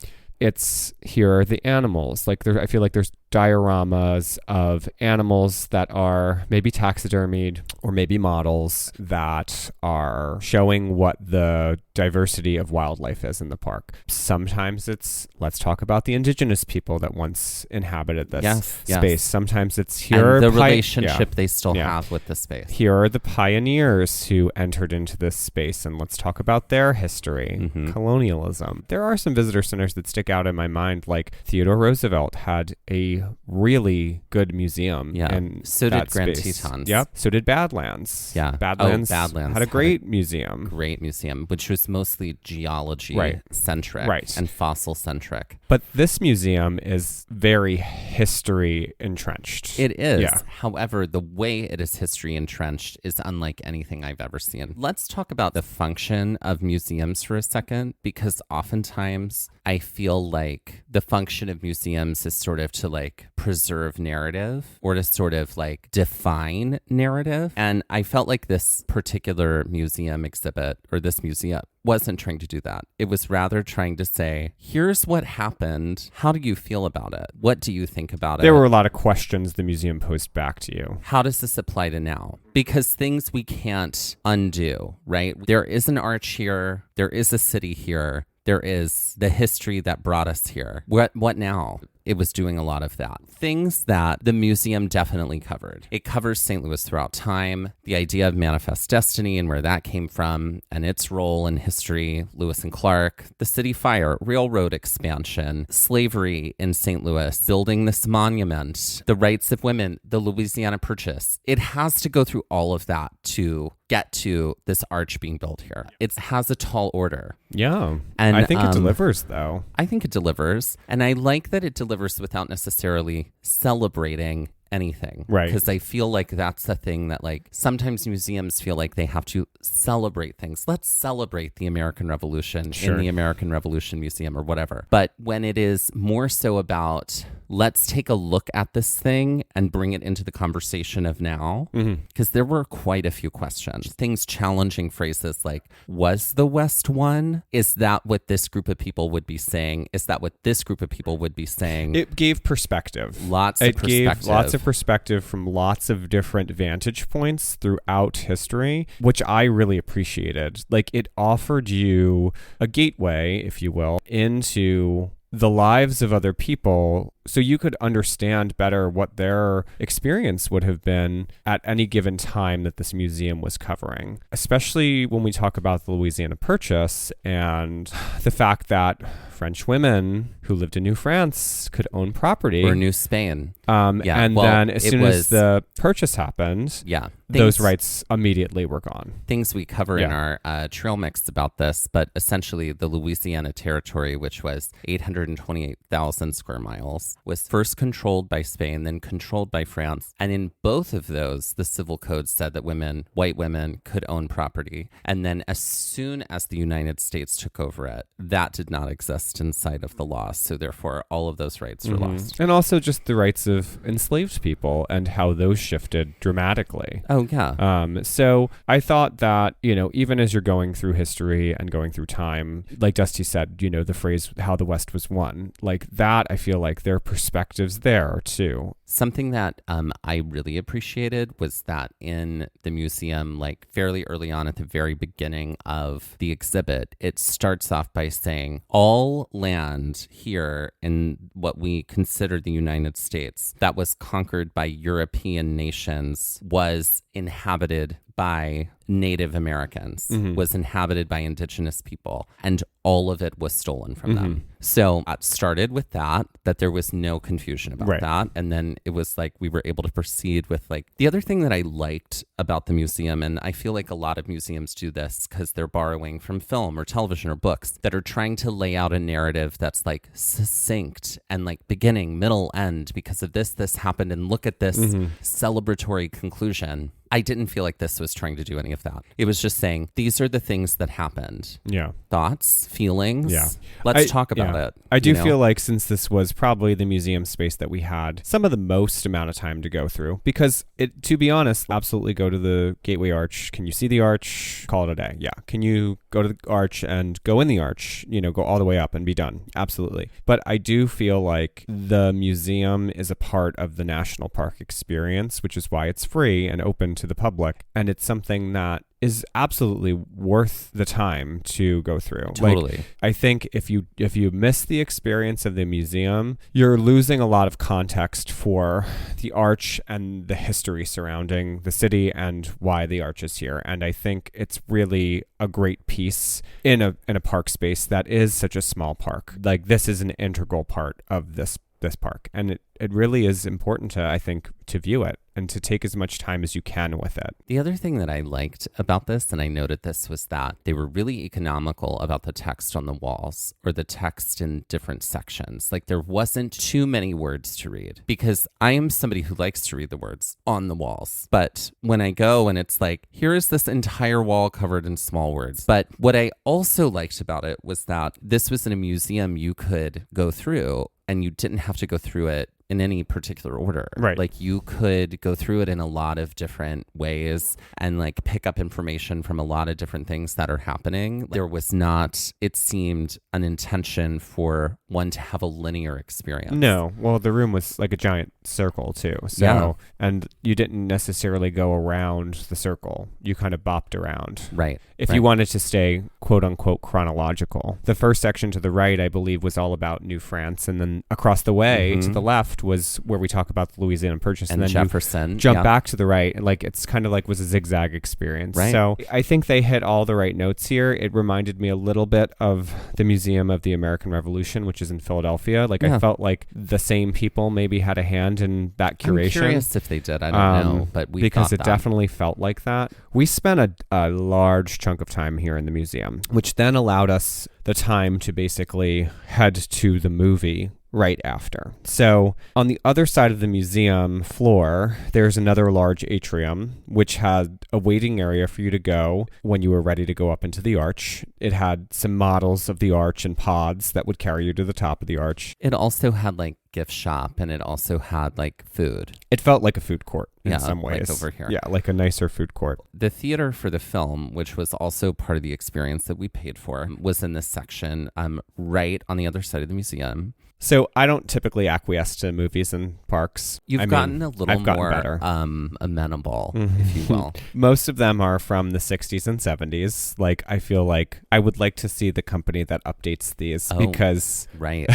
Speaker 1: here are the animals. Like I feel like there's dioramas of animals that are maybe taxidermied or maybe models that are showing what the diversity of wildlife is in the park. Sometimes it's, let's talk about the indigenous people that once inhabited this space. Sometimes it's here
Speaker 2: and the relationship they still have with the space.
Speaker 1: Here are the pioneers who entered into this space, and let's talk about their history, colonialism. There are some visitor centers that stick out in my mind, like Theodore Roosevelt had a really good museum.
Speaker 2: Yeah.
Speaker 1: And
Speaker 2: so did Grand Tetons.
Speaker 1: Yep. So did Badlands.
Speaker 2: Yeah.
Speaker 1: Badlands
Speaker 2: Badlands
Speaker 1: had a great museum.
Speaker 2: Great museum, which was mostly geology centric and fossil centric.
Speaker 1: But this museum is very history entrenched.
Speaker 2: It is. Yeah. However, the way it is history entrenched is unlike anything I've ever seen. Let's talk about the function of museums for a second, because oftentimes I feel like the function of museums is sort of to like preserve narrative or to sort of like define narrative. And I felt like this particular museum exhibit, or this museum, wasn't trying to do that. It was rather trying to say, here's what happened. How do you feel about it? What do you think about it?
Speaker 1: There were a lot of questions the museum posed back to you.
Speaker 2: How does this apply to now? Because things we can't undo, right? There is an arch here. There is a city here. There is the history that brought us here. What now? It was doing a lot of that. Things that the museum definitely covered. It covers St. Louis throughout time, the idea of manifest destiny and where that came from, and its role in history, Lewis and Clark, the city fire, railroad expansion, slavery in St. Louis, building this monument, the rights of women, the Louisiana Purchase. It has to go through all of that to get to this arch being built here. It has a tall order.
Speaker 1: Yeah. And I think it delivers, though.
Speaker 2: I think it delivers. And I like that it delivers without necessarily celebrating anything.
Speaker 1: Right.
Speaker 2: Because I feel like that's the thing that, like, sometimes museums feel like they have to celebrate things. Let's celebrate the American Revolution in the American Revolution Museum or whatever. But when it is more so about, let's take a look at this thing and bring it into the conversation of now, because there were quite a few questions. Things challenging phrases like, was the West one? Is that what this group of people would be saying? Is that what this group of people would be saying?
Speaker 1: It gave perspective.
Speaker 2: It gave
Speaker 1: lots of perspective from lots of different vantage points throughout history, which I really appreciated. Like, it offered you a gateway, if you will, into the lives of other people, so you could understand better what their experience would have been at any given time that this museum was covering. Especially when we talk about the Louisiana Purchase and the fact that French women who lived in New France could own property.
Speaker 2: Or New Spain.
Speaker 1: Then as soon as the purchase happened, those rights immediately were gone.
Speaker 2: Things we cover in our trail mix about this, but essentially the Louisiana Territory, which was 828,000 square miles, was first controlled by Spain, then controlled by France. And in both of those, the civil code said that white women could own property. And then as soon as the United States took over it, that did not exist inside of the law. So therefore, all of those rights were lost.
Speaker 1: And also just the rights of enslaved people and how those shifted dramatically.
Speaker 2: Oh, yeah.
Speaker 1: So I thought that, even as you're going through history and going through time, like Dusty said, the phrase, how the West was won, like that, I feel like there are perspectives there too.
Speaker 2: Something that I really appreciated was that in the museum, like fairly early on at the very beginning of the exhibit, it starts off by saying all land here in what we consider the United States that was conquered by European nations was inhabited by Native Americans, was inhabited by indigenous people. And all of it was stolen from them. So it started with that there was no confusion about that. And then it was like we were able to proceed with like the other thing that I liked about the museum, and I feel like a lot of museums do this because they're borrowing from film or television or books that are trying to lay out a narrative that's like succinct and like beginning, middle, end, because of this happened, and look at this celebratory conclusion. I didn't feel like this was trying to do any of that. It was just saying, these are the things that happened.
Speaker 1: Yeah.
Speaker 2: Thoughts, feelings.
Speaker 1: Yeah.
Speaker 2: Let's talk about it.
Speaker 1: I do feel like since this was probably the museum space that we had some of the most amount of time to go through, because to be honest, absolutely go to the Gateway Arch. Can you see the arch? Call it a day. Yeah. Can you go to the arch and go in the arch, go all the way up and be done? Absolutely. But I do feel like the museum is a part of the national park experience, which is why it's free and open to the public, and it's something that is absolutely worth the time to go through.
Speaker 2: Totally.
Speaker 1: Like, I think if you miss the experience of the museum, you're losing a lot of context for the arch and the history surrounding the city and why the arch is here. And I think it's really a great piece in a park space that is such a small park. Like, this is an integral part of this park, and it really is important to, I think, to view it and to take as much time as you can with it.
Speaker 2: The other thing that I liked about this, and I noted this, was that they were really economical about the text on the walls or the text in different sections. Like, there wasn't too many words to read, because I am somebody who likes to read the words on the walls. But when I go and it's like, here is this entire wall covered in small words. But what I also liked about it was that this was in a museum you could go through, and you didn't have to go through it in any particular order.
Speaker 1: Right.
Speaker 2: Like, you could go through it in a lot of different ways and like pick up information from a lot of different things that are happening. There was not, it seemed, an intention for one to have a linear experience.
Speaker 1: No. Well, the room was like a giant circle too. So, and you didn't necessarily go around the circle. You kind of bopped around.
Speaker 2: Right.
Speaker 1: If you wanted to stay quote unquote chronological. The first section to the right, I believe, was all about New France. And then across the way to the left was where we talk about the Louisiana Purchase,
Speaker 2: and then Jefferson.
Speaker 1: You jump back to the right, like it's kind of like was a zigzag experience.
Speaker 2: Right.
Speaker 1: So I think they hit all the right notes here. It reminded me a little bit of the Museum of the American Revolution, which is in Philadelphia. Like I felt like the same people maybe had a hand in that curation.
Speaker 2: I'm curious if they did. I don't know, but
Speaker 1: because it definitely felt like that. We spent a large chunk of time here in the museum, which then allowed us the time to basically head to the movie right after. So on the other side of the museum floor, there's another large atrium, which had a waiting area for you to go when you were ready to go up into the arch. It had some models of the arch and pods that would carry you to the top of the arch.
Speaker 2: It also had like gift shop, and it also had like food.
Speaker 1: It felt like a food court in some ways.
Speaker 2: Like over here.
Speaker 1: Yeah, like a nicer food court.
Speaker 2: The theater for the film, which was also part of the experience that we paid for, was in this section right on the other side of the museum.
Speaker 1: So I don't typically acquiesce to movies and parks.
Speaker 2: I've gotten a little more better. Amenable, if you will.
Speaker 1: Most of them are from the 60s and 70s. Like, I feel like I would like to see the company that updates these because...
Speaker 2: Right.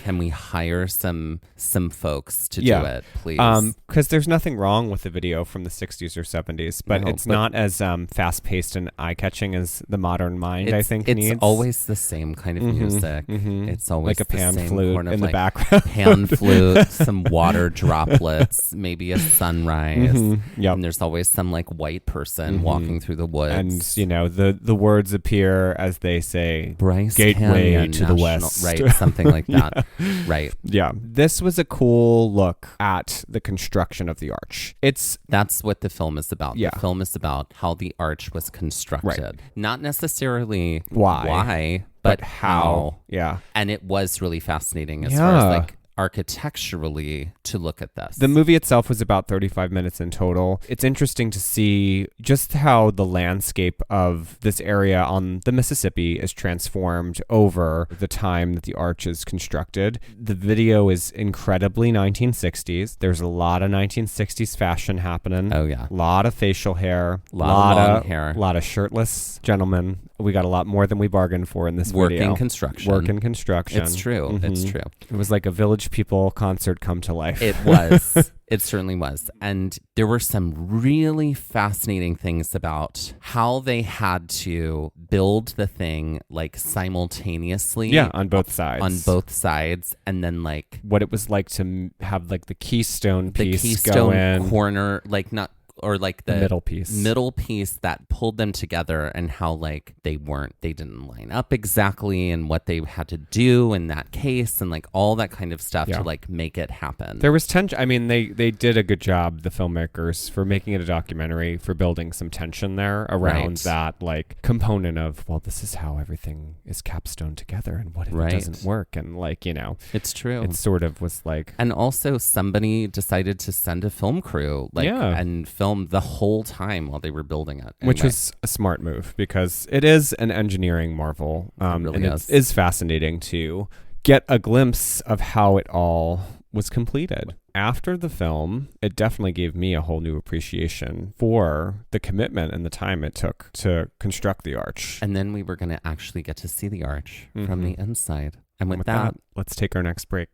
Speaker 2: Can we hire some folks to do it, please?
Speaker 1: Because there's nothing wrong with the video from the 60s or 70s, but it's not as fast-paced and eye-catching as the modern mind, I think, needs.
Speaker 2: It's always the same kind of music. It's always
Speaker 1: like a pan flute in the background.
Speaker 2: Pan flute, some water droplets, maybe a sunrise.
Speaker 1: Yep.
Speaker 2: And there's always some like white person walking through the woods.
Speaker 1: And, the words appear as they say,
Speaker 2: Bryce
Speaker 1: Gateway
Speaker 2: Canyon
Speaker 1: to the West.
Speaker 2: Right, something like that. Right.
Speaker 1: Yeah. This was a cool look at the construction of the arch.
Speaker 2: That's what the film is about.
Speaker 1: Yeah.
Speaker 2: The film is about how the arch was constructed.
Speaker 1: Right.
Speaker 2: Not necessarily
Speaker 1: why
Speaker 2: but how.
Speaker 1: Yeah.
Speaker 2: And it was really fascinating as far as like architecturally to look at this.
Speaker 1: The movie itself was about 35 minutes in total. It's interesting to see just how the landscape of this area on the Mississippi is transformed over the time that the arch is constructed. The video is incredibly 1960s. There's a lot of 1960s fashion happening.
Speaker 2: Oh, yeah.
Speaker 1: A lot of facial hair.
Speaker 2: A lot of long hair.
Speaker 1: A lot of shirtless gentlemen. we got a lot more than we bargained for in this
Speaker 2: Working
Speaker 1: video.
Speaker 2: construction.
Speaker 1: Work in construction.
Speaker 2: It's true. It's true.
Speaker 1: It was like a Village People concert come to life.
Speaker 2: It was. It certainly was. And there were some really fascinating things about how they had to build the thing like simultaneously.
Speaker 1: Yeah, on both sides.
Speaker 2: On both sides. And then like
Speaker 1: what it was like to have like the keystone piece
Speaker 2: the keystone
Speaker 1: go in.
Speaker 2: corner, like not, or like the
Speaker 1: middle piece
Speaker 2: that pulled them together, and how like they didn't line up exactly, and what they had to do in that case, and like all that kind of stuff to like make it happen.
Speaker 1: There was tension. I mean, they did a good job, the filmmakers, for making it a documentary, for building some tension there around that like component of, well, this is how everything is capstone together, and what if it doesn't work, and like, you know,
Speaker 2: it's true.
Speaker 1: It sort of was like,
Speaker 2: and also somebody decided to send a film crew and film the whole time while they were building it.
Speaker 1: Which was a smart move, because it is an engineering marvel.
Speaker 2: Really
Speaker 1: and it is fascinating to get a glimpse of how it all was completed. After the film, it definitely gave me a whole new appreciation for the commitment and the time it took to construct the arch.
Speaker 2: And then we were going to actually get to see the arch from the inside. And with that,
Speaker 1: let's take our next break.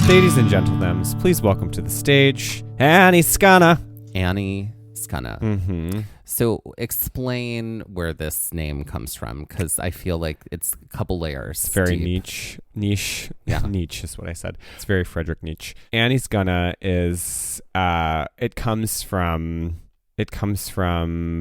Speaker 1: Ladies and gentlemen, please welcome to the stage Annie Skana.
Speaker 2: Annie Skana.
Speaker 1: Mm-hmm.
Speaker 2: So explain where this name comes from, because I feel like it's a couple layers.
Speaker 1: It's very
Speaker 2: deep.
Speaker 1: niche.
Speaker 2: Yeah.
Speaker 1: Niche is what I said. It's very Friedrich Nietzsche. Annie Skana is, it comes from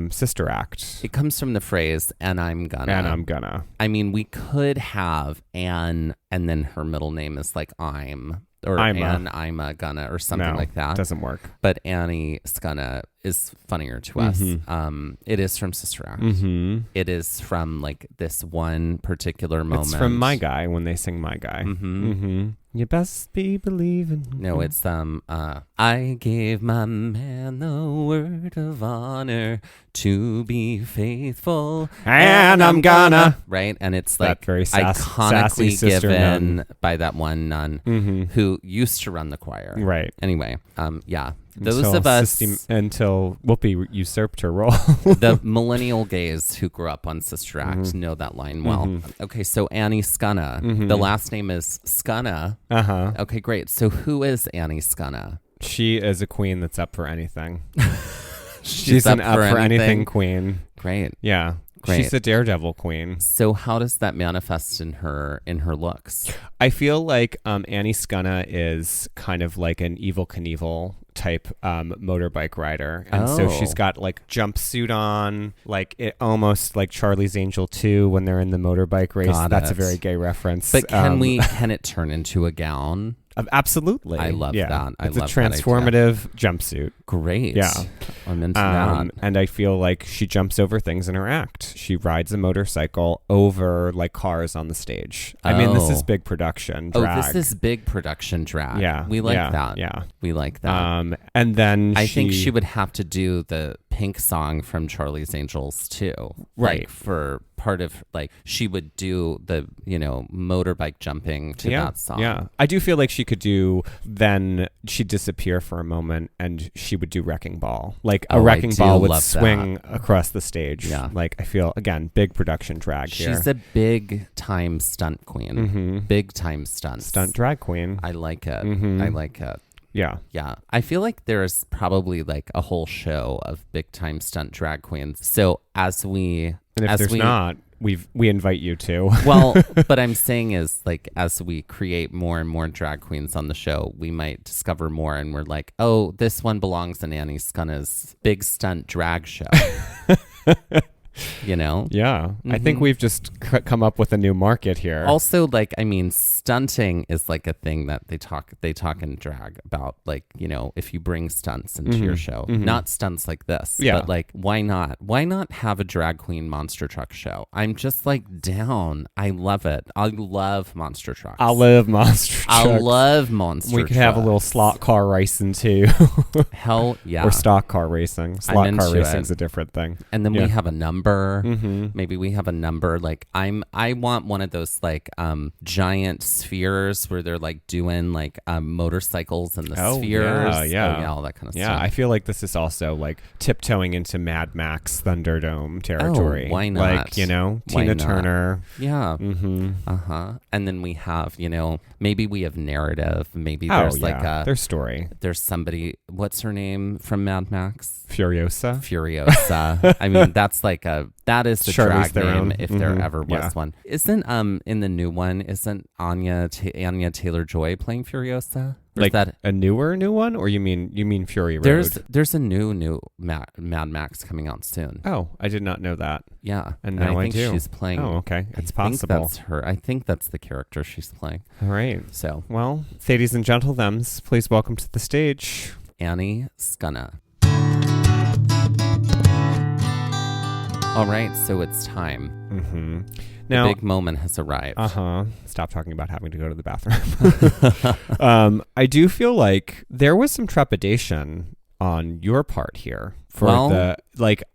Speaker 1: Sister Act.
Speaker 2: It comes from the phrase, and I'm gonna. I mean, we could have Anne, and then her middle name is like I'm. Or Anne, I'm a gonna, or something like that.
Speaker 1: Doesn't work.
Speaker 2: But Annie Skana is funnier to us. It is from Sister Act. It is from like this one particular moment.
Speaker 1: It's from My Guy, when they sing My Guy. You best be believing.
Speaker 2: No, it's I gave my man the word of honor to be faithful,
Speaker 1: and I'm gonna.
Speaker 2: Right, and it's
Speaker 1: that
Speaker 2: like
Speaker 1: very
Speaker 2: iconically given
Speaker 1: nun.
Speaker 2: by that one nun who used to run the choir.
Speaker 1: Right.
Speaker 2: Anyway, those of us
Speaker 1: until Whoopi usurped her role.
Speaker 2: The millennial gays who grew up on Sister Act know that line well. Okay, so Annie Skana. The last name is Skana. Okay, great. So who is Annie Skana?
Speaker 1: She is a queen that's up for anything.
Speaker 2: She's
Speaker 1: an up for anything queen.
Speaker 2: Great.
Speaker 1: Yeah.
Speaker 2: Great.
Speaker 1: She's the daredevil queen.
Speaker 2: So how does that manifest in her looks?
Speaker 1: I feel like Annie Skana is kind of like an Evel Knievel type motorbike rider, and so she's got like jumpsuit on, like it almost like Charlie's Angel 2 when they're in the motorbike race. That's a very gay reference.
Speaker 2: But can it turn into a gown?
Speaker 1: Absolutely.
Speaker 2: I love that.
Speaker 1: It's a transformative jumpsuit.
Speaker 2: Great.
Speaker 1: Yeah.
Speaker 2: I'm into that.
Speaker 1: And I feel like she jumps over things in her act. She rides a motorcycle over like cars on the stage. I mean, this is big production drag.
Speaker 2: This is big production drag.
Speaker 1: Yeah.
Speaker 2: We like that.
Speaker 1: Yeah.
Speaker 2: We like that.
Speaker 1: And then
Speaker 2: I think she would have to do the Pink song from Charlie's Angels too.
Speaker 1: Right.
Speaker 2: Like for part of like she would do the motorbike jumping to that song.
Speaker 1: Yeah. I do feel like she could do, then she'd disappear for a moment and she would do Wrecking Ball. Like a Wrecking Ball would swing across the stage.
Speaker 2: Yeah.
Speaker 1: Like I feel, again, big production drag here.
Speaker 2: She's a big time stunt queen. Big time stunts.
Speaker 1: Stunt drag queen.
Speaker 2: I like it. I like it.
Speaker 1: Yeah.
Speaker 2: Yeah. I feel like there's probably like a whole show of big time stunt drag queens. So
Speaker 1: and if there's not, we invite you to.
Speaker 2: Well, but I'm saying is like as we create more and more drag queens on the show, we might discover more, and we're like, oh, this one belongs in Annie Skana's big stunt drag show.
Speaker 1: Yeah. I think we've just come up with a new market here.
Speaker 2: Also, like, I mean, stunting is like a thing that they talk in drag about, like, if you bring stunts into your show, not stunts like this, but like, why not have a drag queen monster truck show? I'm just like down. I love it. I love monster trucks.
Speaker 1: I love monster trucks.
Speaker 2: I love monster trucks.
Speaker 1: We could have a little slot car racing too.
Speaker 2: Hell yeah.
Speaker 1: Or stock car racing. Slot car racing is a different thing.
Speaker 2: And then we have a number number. Maybe we have a number. Like I want one of those like giant spheres where they're like doing like motorcycles and the spheres.
Speaker 1: Yeah,
Speaker 2: all that kind of
Speaker 1: yeah.
Speaker 2: stuff.
Speaker 1: I feel like this is also like tiptoeing into Mad Max Thunderdome territory.
Speaker 2: Why not?
Speaker 1: Like, you know,
Speaker 2: Why
Speaker 1: Tina
Speaker 2: not?
Speaker 1: Turner.
Speaker 2: Yeah. And then we have, you know, maybe we have narrative. Maybe there's
Speaker 1: their story.
Speaker 2: There's somebody, what's her name from Mad Max?
Speaker 1: Furiosa.
Speaker 2: I mean, that is the
Speaker 1: Charlize
Speaker 2: drag
Speaker 1: Theron.
Speaker 2: name if there ever was one. Isn't in the new one, isn't Anya Taylor-Joy playing Furiosa? Or
Speaker 1: Like
Speaker 2: is that
Speaker 1: a newer one, or you mean Fury Road?
Speaker 2: there's a new Mad Max coming out soon.
Speaker 1: Oh, I did not know that.
Speaker 2: Yeah,
Speaker 1: And now
Speaker 2: I think
Speaker 1: do.
Speaker 2: she's playing.
Speaker 1: Oh, okay. It's
Speaker 2: I think
Speaker 1: possible.
Speaker 2: that's her. I think that's the character she's playing.
Speaker 1: All right.
Speaker 2: So
Speaker 1: Well, ladies and gentlethems, please welcome to the stage.
Speaker 2: Annie Scunna. All right, so it's time.
Speaker 1: Mm-hmm.
Speaker 2: The
Speaker 1: Now,
Speaker 2: big moment has arrived.
Speaker 1: Stop talking about having to go to the bathroom. I do feel like there was some trepidation on your part here for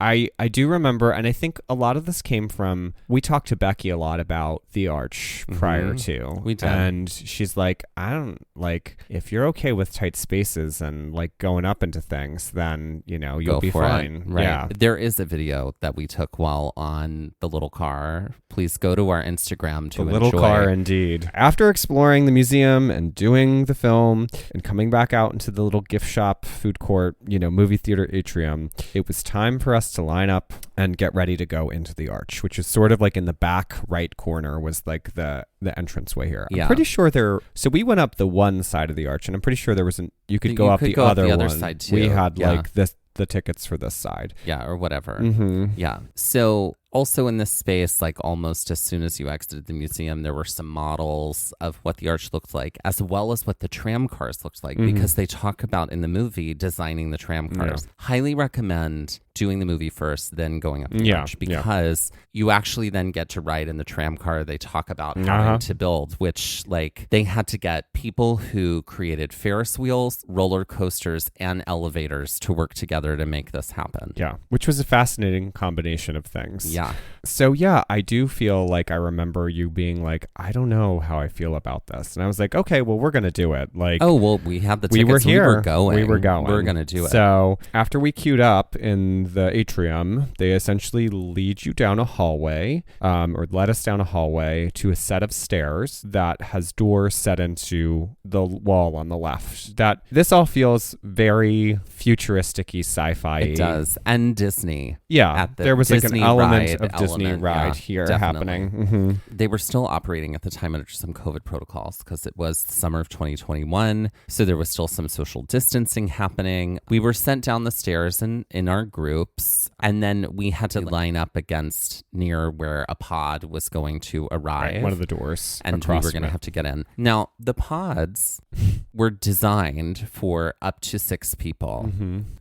Speaker 1: I do remember, and I think a lot of this came from, we talked to Becky a lot about The Arch prior to.
Speaker 2: We did.
Speaker 1: And she's like, I don't, like, if you're okay with tight spaces and like going up into things, then, you know, you'll
Speaker 2: Go
Speaker 1: be
Speaker 2: for
Speaker 1: fine.
Speaker 2: it. Right.
Speaker 1: Yeah.
Speaker 2: There is a video that we took while on the little car. Please go to our Instagram to
Speaker 1: The little
Speaker 2: enjoy.
Speaker 1: car, indeed. After exploring the museum and doing the film and coming back out into the little gift shop, food court, you know, movie theater atrium, it was time for us to line up and get ready to go into the Arch, which is sort of like in the back right corner was like the entranceway here.
Speaker 2: Yeah.
Speaker 1: I'm pretty sure so we went up the one side of the Arch, and I'm pretty sure there was you could go up the other one.
Speaker 2: side too.
Speaker 1: We had
Speaker 2: Yeah.
Speaker 1: like the tickets for this side.
Speaker 2: Yeah, or whatever.
Speaker 1: Mm-hmm.
Speaker 2: Yeah. So also in this space, like almost as soon as you exited the museum, there were some models of what the Arch looked like, as well as what the tram cars looked like, because they talk about in the movie designing the tram cars. Highly recommend doing the movie first, then going up the Arch, because you actually then get to ride in the tram car they talk about having to build, which like they had to get people who created Ferris wheels, roller coasters, and elevators to work together to make this happen.
Speaker 1: Yeah, which was a fascinating combination of things.
Speaker 2: Yeah.
Speaker 1: So yeah, I do feel like I remember you being like, I don't know how I feel about this. And I was like, okay, well, we're going to do it. Like,
Speaker 2: oh, well, we had the
Speaker 1: we
Speaker 2: tickets.
Speaker 1: were here.
Speaker 2: We were going.
Speaker 1: We're
Speaker 2: going to do it.
Speaker 1: So after we queued up in the atrium, they essentially lead you down a hallway, or led us down a hallway to a set of stairs that has doors set into the wall on the left. That this all feels very futuristic-y, sci-fi.
Speaker 2: It does. And Disney.
Speaker 1: Yeah,
Speaker 2: At the
Speaker 1: there was like an
Speaker 2: Disney
Speaker 1: element
Speaker 2: ride
Speaker 1: of Disney
Speaker 2: element,
Speaker 1: ride
Speaker 2: yeah,
Speaker 1: here
Speaker 2: definitely.
Speaker 1: happening.
Speaker 2: They were still operating at the time under some COVID protocols because it was the summer of 2021. So there was still some social distancing happening. We were sent down the stairs in our groups, and then we had to line up against near where a pod was going to arrive.
Speaker 1: Right, one of the doors.
Speaker 2: And we were going to have to get in. Now, the pods were designed for up to 6 people,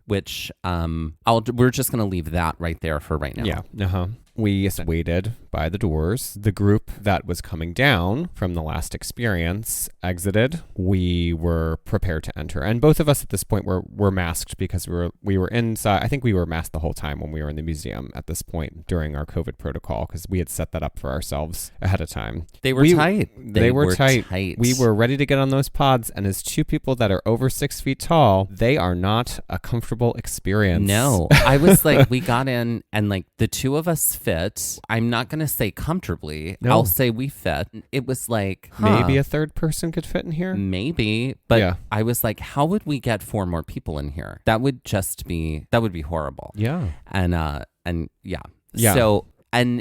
Speaker 2: which we're just going to leave that right there for right now.
Speaker 1: Yeah. We waited by the doors. The group that was coming down from the last experience exited. We were prepared to enter. And both of us at this point were masked because we were inside. I think we were masked the whole time when we were in the museum at this point during our COVID protocol, because we had set that up for ourselves ahead of time.
Speaker 2: They were tight.
Speaker 1: They were tight. We were ready to get on those pods. And as 2 people that are over 6 feet tall, they are not a comfortable experience.
Speaker 2: No, I was like, we got in and like the 2 of us fit. I'm not going to say comfortably.
Speaker 1: No.
Speaker 2: I'll say we fit. It was like,
Speaker 1: Maybe a third person could fit in here.
Speaker 2: Maybe. But
Speaker 1: Yeah.
Speaker 2: I was like, how would we get 4 more people in here? That would be horrible.
Speaker 1: Yeah.
Speaker 2: And yeah.
Speaker 1: Yeah.
Speaker 2: So, and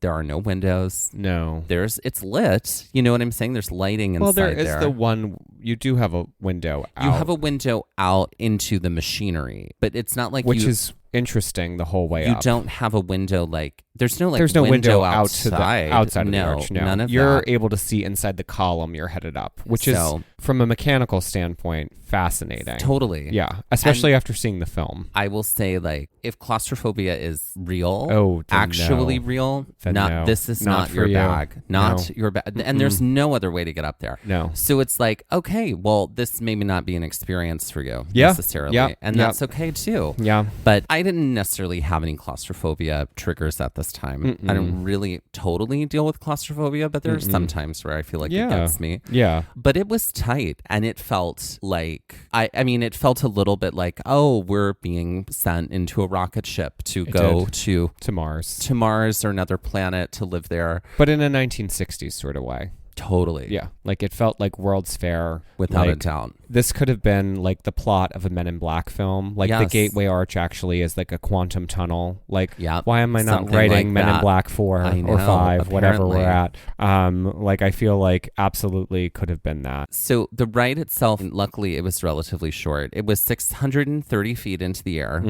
Speaker 2: there are no windows.
Speaker 1: No.
Speaker 2: It's lit. You know what I'm saying? There's lighting inside
Speaker 1: Well, there is
Speaker 2: there.
Speaker 1: the one, you do have a window out.
Speaker 2: You have a window out into the machinery, but it's not like
Speaker 1: which is interesting the whole way
Speaker 2: you
Speaker 1: up.
Speaker 2: don't have a window like there's no
Speaker 1: window
Speaker 2: outside.
Speaker 1: outside
Speaker 2: no,
Speaker 1: of the arch. No,
Speaker 2: none of
Speaker 1: you're
Speaker 2: that.
Speaker 1: able to see inside the column you're headed up, which is from a mechanical standpoint fascinating.
Speaker 2: Totally.
Speaker 1: Yeah, especially after seeing the film.
Speaker 2: I will say, like, if claustrophobia is real,
Speaker 1: then
Speaker 2: actually
Speaker 1: no.
Speaker 2: real,
Speaker 1: Then no.
Speaker 2: this is
Speaker 1: Not
Speaker 2: not
Speaker 1: for
Speaker 2: your
Speaker 1: you.
Speaker 2: bag, not
Speaker 1: No.
Speaker 2: your bag, and there's no other way to get up there.
Speaker 1: No.
Speaker 2: So it's like, okay, well, this maybe not be an experience for you
Speaker 1: Yeah.
Speaker 2: necessarily,
Speaker 1: Yeah.
Speaker 2: and
Speaker 1: Yeah.
Speaker 2: that's okay too.
Speaker 1: Yeah.
Speaker 2: But I didn't necessarily have any claustrophobia triggers at this time. I don't really totally deal with claustrophobia, but there are some times where I feel like it gets me.
Speaker 1: Yeah.
Speaker 2: But it was tight, and it felt like, I mean, it felt a little bit like, oh, we're being sent into a rocket ship to go to Mars or another planet to live there.
Speaker 1: But in a 1960s sort of way.
Speaker 2: Totally.
Speaker 1: Yeah. Like it felt like World's Fair.
Speaker 2: Without a
Speaker 1: like,
Speaker 2: doubt.
Speaker 1: This could have been like the plot of a Men in Black film. Like the Gateway Arch actually is like a quantum tunnel. Like, why am I not
Speaker 2: Something
Speaker 1: writing
Speaker 2: like
Speaker 1: Men
Speaker 2: that.
Speaker 1: in Black 4
Speaker 2: I know,
Speaker 1: or 5, whatever we're
Speaker 2: apparently.
Speaker 1: at? Like I feel like absolutely could have been that.
Speaker 2: So the ride itself, luckily, it was relatively short. It was 630 feet into the air.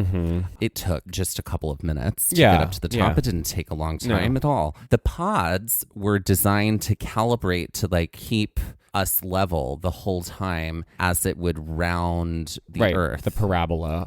Speaker 2: It took just a couple of minutes to get up to the top.
Speaker 1: Yeah.
Speaker 2: It didn't take a long time at all. The pods were designed to calibrate to like keep us level the whole time as it would round the earth.
Speaker 1: The parabola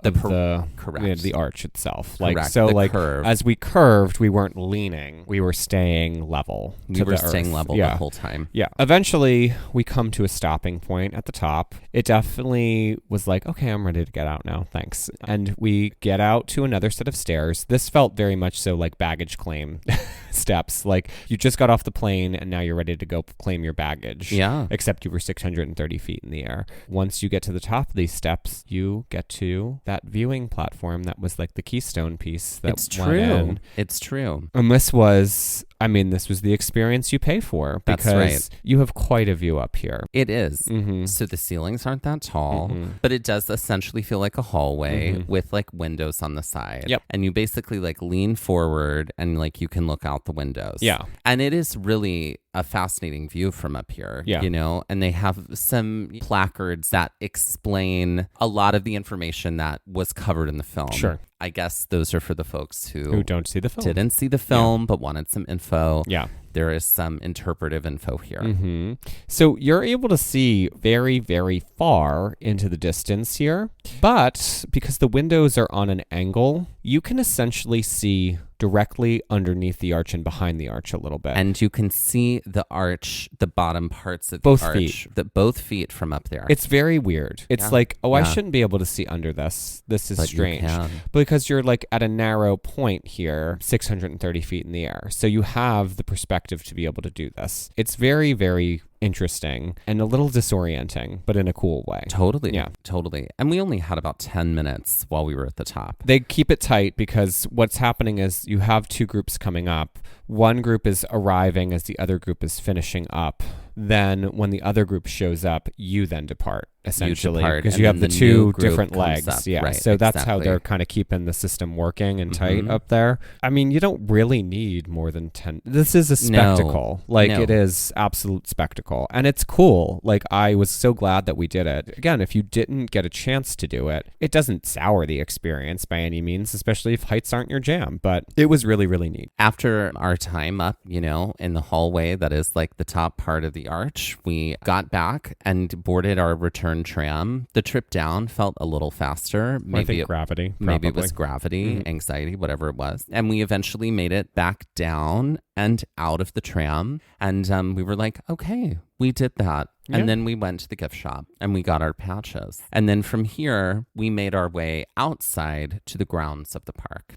Speaker 2: correct.
Speaker 1: the arch itself. Like
Speaker 2: Correct.
Speaker 1: so
Speaker 2: The
Speaker 1: like
Speaker 2: curve.
Speaker 1: as we curved, we weren't leaning. We were staying level.
Speaker 2: We were staying level the whole time.
Speaker 1: Yeah. Eventually we come to a stopping point at the top. It definitely was like, okay, I'm ready to get out now. Thanks. And we get out to another set of stairs. This felt very much so like baggage claim steps. Like you just got off the plane and now you're ready to go claim your baggage.
Speaker 2: Yeah.
Speaker 1: Except you were 630 feet in the air. Once you get to the top of these steps, you get to that viewing platform that was like the keystone piece that
Speaker 2: It's
Speaker 1: went
Speaker 2: true.
Speaker 1: in.
Speaker 2: It's true.
Speaker 1: And this was the experience you pay for because
Speaker 2: That's right.
Speaker 1: you have quite a view up here.
Speaker 2: It is. So the ceilings aren't that tall, but it does essentially feel like a hallway with like windows on the side.
Speaker 1: Yep.
Speaker 2: And you basically like lean forward and like you can look out the windows.
Speaker 1: Yeah.
Speaker 2: And it is really a fascinating view from up here,
Speaker 1: Yeah.
Speaker 2: you know, and they have some placards that explain a lot of the information that was covered in the film.
Speaker 1: Sure.
Speaker 2: I guess those are for the folks
Speaker 1: Who don't see the film.
Speaker 2: didn't see the film but wanted some info.
Speaker 1: Yeah.
Speaker 2: There is some interpretive info here.
Speaker 1: So you're able to see very, very far into the distance here, but because the windows are on an angle, you can essentially see directly underneath the arch and behind the arch a little bit.
Speaker 2: And you can see the arch, the bottom parts of
Speaker 1: Both
Speaker 2: the arch, both feet from up there.
Speaker 1: It's very weird. It's
Speaker 2: Yeah.
Speaker 1: like, I
Speaker 2: Yeah.
Speaker 1: shouldn't be able to see under this. This is
Speaker 2: But you
Speaker 1: strange.
Speaker 2: can.
Speaker 1: Because you're like at a narrow point here, 630 feet in the air. So you have the perspective to be able to do this. It's very, very interesting and a little disorienting, but in a cool way.
Speaker 2: Totally.
Speaker 1: Yeah.
Speaker 2: Totally. And we only had about 10 minutes while we were at the top.
Speaker 1: They keep it tight because what's happening is you have two groups coming up. One group is arriving as the other group is finishing up. Then when the other group shows up, you then depart, essentially.
Speaker 2: depart,
Speaker 1: Because
Speaker 2: and
Speaker 1: you have
Speaker 2: then
Speaker 1: the
Speaker 2: the new
Speaker 1: two
Speaker 2: group
Speaker 1: different
Speaker 2: comes
Speaker 1: legs.
Speaker 2: up.
Speaker 1: Yeah.
Speaker 2: Right,
Speaker 1: So that's how
Speaker 2: exactly.
Speaker 1: they're kind of keeping the system working and tight up there. I mean, you don't really need more than 10. This is a spectacle.
Speaker 2: No.
Speaker 1: It is absolute spectacle. And it's cool. Like, I was so glad that we did it. Again, if you didn't get a chance to do it, it doesn't sour the experience by any means, especially if heights aren't your jam. But it was really, really neat.
Speaker 2: After our time up, you know, in the hallway that is like the top part of the arch, we got back and boarded our return tram. The trip down felt a little faster.
Speaker 1: I think gravity.
Speaker 2: Maybe it was
Speaker 1: probably.
Speaker 2: gravity, anxiety, whatever it was. And we eventually made it back down and out of the tram. And we were like, okay, we did that.
Speaker 1: Yeah.
Speaker 2: And then we went to the gift shop and we got our patches. And then from here, we made our way outside to the grounds of the park.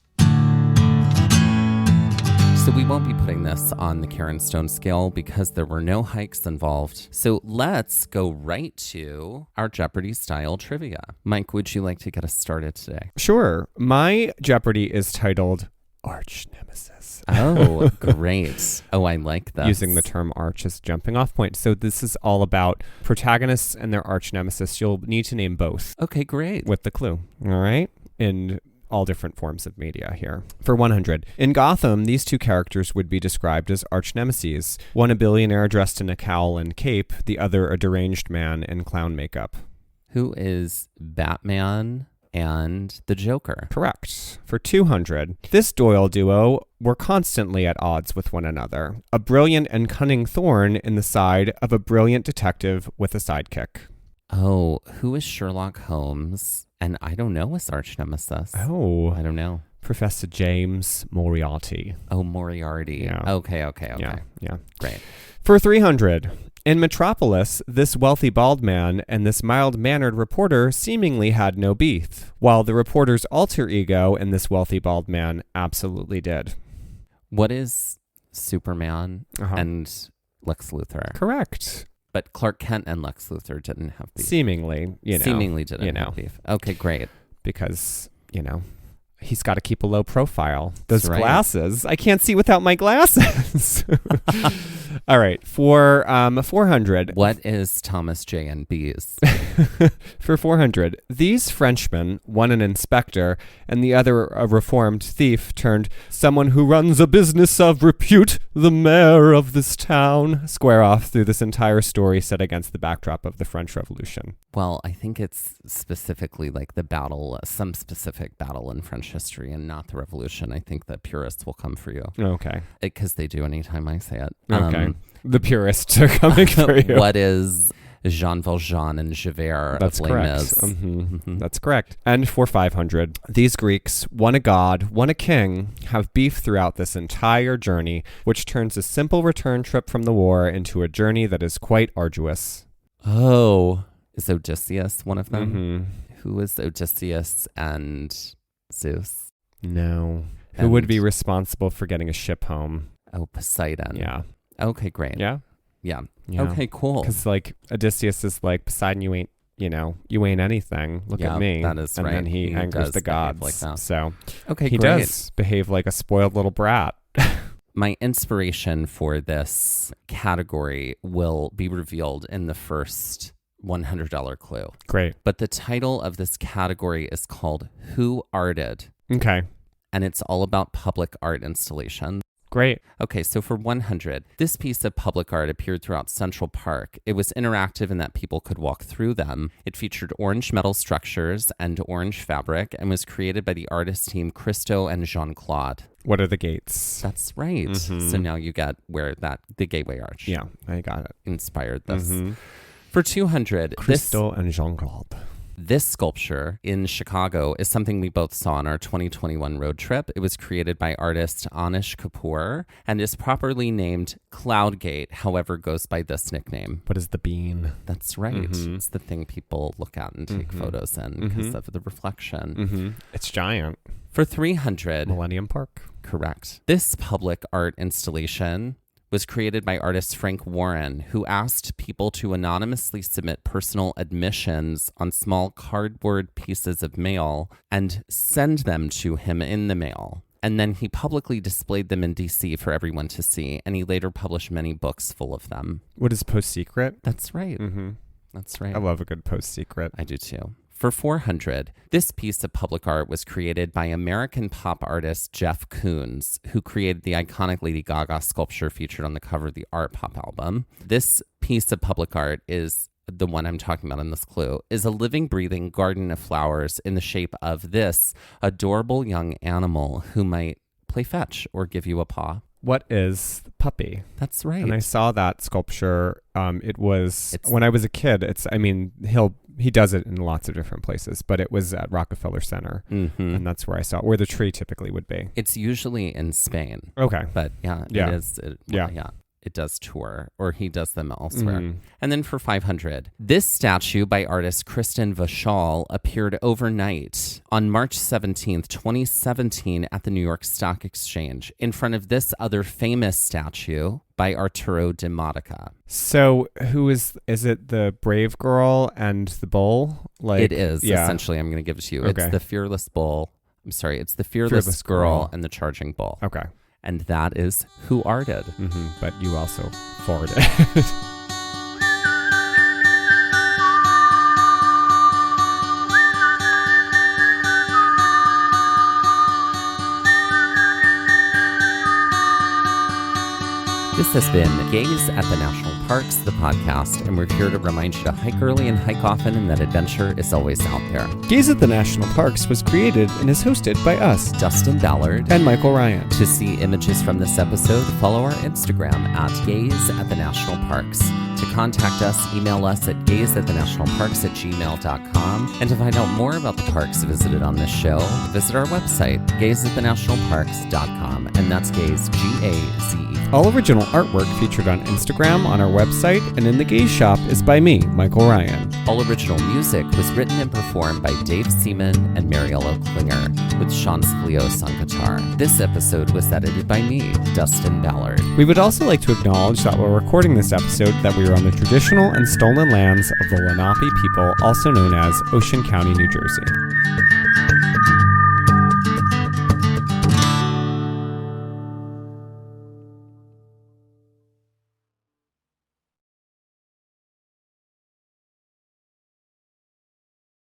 Speaker 2: So we won't be putting this on the Karen Stone scale because there were no hikes involved. So let's go right to our Jeopardy style trivia. Mike, would you like to get us started today?
Speaker 1: Sure. My Jeopardy is titled Arch Nemesis.
Speaker 2: Oh, great. Oh, I like that.
Speaker 1: Using the term arch as jumping off point. So this is all about protagonists and their arch nemesis. You'll need to name both
Speaker 2: Okay, great.
Speaker 1: with the clue. All right? In all different forms of media here. For 100. In Gotham, these two characters would be described as arch nemeses. One a billionaire dressed in a cowl and cape, the other a deranged man in clown makeup.
Speaker 2: Who is Batman and the Joker?
Speaker 1: Correct. For 200, this Doyle duo were constantly at odds with one another. A brilliant and cunning thorn in the side of a brilliant detective with a sidekick.
Speaker 2: Oh, who is Sherlock Holmes? And I don't know his arch nemesis.
Speaker 1: Oh,
Speaker 2: I don't know.
Speaker 1: Professor James Moriarty.
Speaker 2: Oh, Moriarty.
Speaker 1: Yeah.
Speaker 2: Okay.
Speaker 1: Yeah.
Speaker 2: Great.
Speaker 1: For 300, In Metropolis, this wealthy bald man and this mild-mannered reporter seemingly had no beef, while the reporter's alter ego and this wealthy bald man absolutely did.
Speaker 2: What is Superman and Lex Luthor?
Speaker 1: Correct.
Speaker 2: But Clark Kent and Lex Luthor didn't have beef.
Speaker 1: Seemingly,
Speaker 2: didn't have beef. Okay, great.
Speaker 1: Because, he's got to keep a low profile. Those
Speaker 2: That's right.
Speaker 1: glasses, I can't see without my glasses. All right, for 400.
Speaker 2: What is Thomas J. and B's?
Speaker 1: For 400, these Frenchmen, one an inspector and the other a reformed thief turned someone who runs a business of repute, the mayor of this town, square off through this entire story set against the backdrop of the French Revolution.
Speaker 2: Well, I think it's specifically like the battle, some specific battle in French history and not the revolution. I think the purists will come for you.
Speaker 1: Okay.
Speaker 2: Because they do anytime I say it.
Speaker 1: Okay. The purists are coming for you.
Speaker 2: What is Jean Valjean and Javert
Speaker 1: That's
Speaker 2: of Les
Speaker 1: correct.
Speaker 2: Mis?
Speaker 1: That's correct. And for 500, these Greeks, one a god, one a king, have beef throughout this entire journey, which turns a simple return trip from the war into a journey that is quite arduous.
Speaker 2: Oh, is Odysseus one of them? Who is Odysseus and Zeus?
Speaker 1: No. Who would be responsible for getting a ship home?
Speaker 2: Oh, Poseidon.
Speaker 1: Yeah.
Speaker 2: Okay, great.
Speaker 1: Yeah?
Speaker 2: Yeah.
Speaker 1: Yeah.
Speaker 2: Okay, cool.
Speaker 1: Because, Odysseus is like, Poseidon, you ain't anything. Look at me.
Speaker 2: That is
Speaker 1: and
Speaker 2: right.
Speaker 1: then he angers the gods.
Speaker 2: Like that.
Speaker 1: So
Speaker 2: okay,
Speaker 1: he
Speaker 2: great.
Speaker 1: does behave like a spoiled little brat.
Speaker 2: My inspiration for this category will be revealed in the first $100 clue.
Speaker 1: Great.
Speaker 2: But the title of this category is called Who Arted?
Speaker 1: Okay.
Speaker 2: And it's all about public art installations.
Speaker 1: Great.
Speaker 2: Okay, so for 100, this piece of public art appeared throughout Central Park. It was interactive in that people could walk through them. It featured orange metal structures and orange fabric and was created by the artist team Christo and Jean-Claude.
Speaker 1: What are the gates?
Speaker 2: That's right. So now you get where the Gateway Arch
Speaker 1: Yeah, I got it.
Speaker 2: inspired this. For 200,
Speaker 1: Crystal and Jean-Claude.
Speaker 2: This sculpture in Chicago is something we both saw on our 2021 road trip. It was created by artist Anish Kapoor and is properly named Cloudgate, however goes by this nickname.
Speaker 1: What is the bean?
Speaker 2: That's right. It's the thing people look at and take photos in because of the reflection.
Speaker 1: It's giant.
Speaker 2: For 300,
Speaker 1: Millennium Park.
Speaker 2: correct. This public art installation was created by artist Frank Warren, who asked people to anonymously submit personal admissions on small cardboard pieces of mail and send them to him in the mail. And then he publicly displayed them in DC for everyone to see, and he later published many books full of them.
Speaker 1: What is Post-Secret?
Speaker 2: That's right. That's right.
Speaker 1: I love a good Post-Secret.
Speaker 2: I do too. For 400, this piece of public art was created by American pop artist Jeff Koons, who created the iconic Lady Gaga sculpture featured on the cover of the Art Pop album. This piece of public art is the one I'm talking about in this clue, is a living, breathing garden of flowers in the shape of this adorable young animal who might play fetch or give you a paw.
Speaker 1: What is Puppy?
Speaker 2: That's right.
Speaker 1: And I saw that sculpture. When I was a kid. He does it in lots of different places, but it was at Rockefeller Center, and that's where I saw it, where the tree typically would be.
Speaker 2: It's usually in Spain.
Speaker 1: Okay.
Speaker 2: But it is. It does tour, or he does them elsewhere. And then for 500, this statue by artist Kristen Vachal appeared overnight on March 17th, 2017 at the New York Stock Exchange in front of this other famous statue by Arturo de Modica.
Speaker 1: So who is it the brave girl and the bull?
Speaker 2: It is, essentially, I'm going to give it to you.
Speaker 1: Okay.
Speaker 2: It's the fearless bull. I'm sorry, it's the fearless girl and the charging bull.
Speaker 1: Okay.
Speaker 2: And that is Who Arted.
Speaker 1: But you also forwarded.
Speaker 2: This has been Gaze at the National Parks, the podcast, and we're here to remind you to hike early and hike often, and that adventure is always out there.
Speaker 1: Gaze at the National Parks was created and is hosted by us,
Speaker 2: Dustin Ballard
Speaker 1: and Michael Ryan.
Speaker 2: To see images from this episode, follow our Instagram at Gaze at the National Parks. To contact us, email us at gazeatthenationalparks@gmail.com. And to find out more about the parks visited on this show, visit our website, gazeatthenationalparks.com. And that's Gaze, G-A-Z-E.
Speaker 1: All original artwork featured on Instagram, on our website, and in the Gaze Shop is by me, Michael Ryan.
Speaker 2: All original music was written and performed by Dave Seaman and Mariella Klinger, with Sean Splios on guitar. This episode was edited by me, Dustin Ballard.
Speaker 1: We would also like to acknowledge that while recording this episode that we are on the traditional and stolen lands of the Lenape people, also known as Ocean County, New Jersey.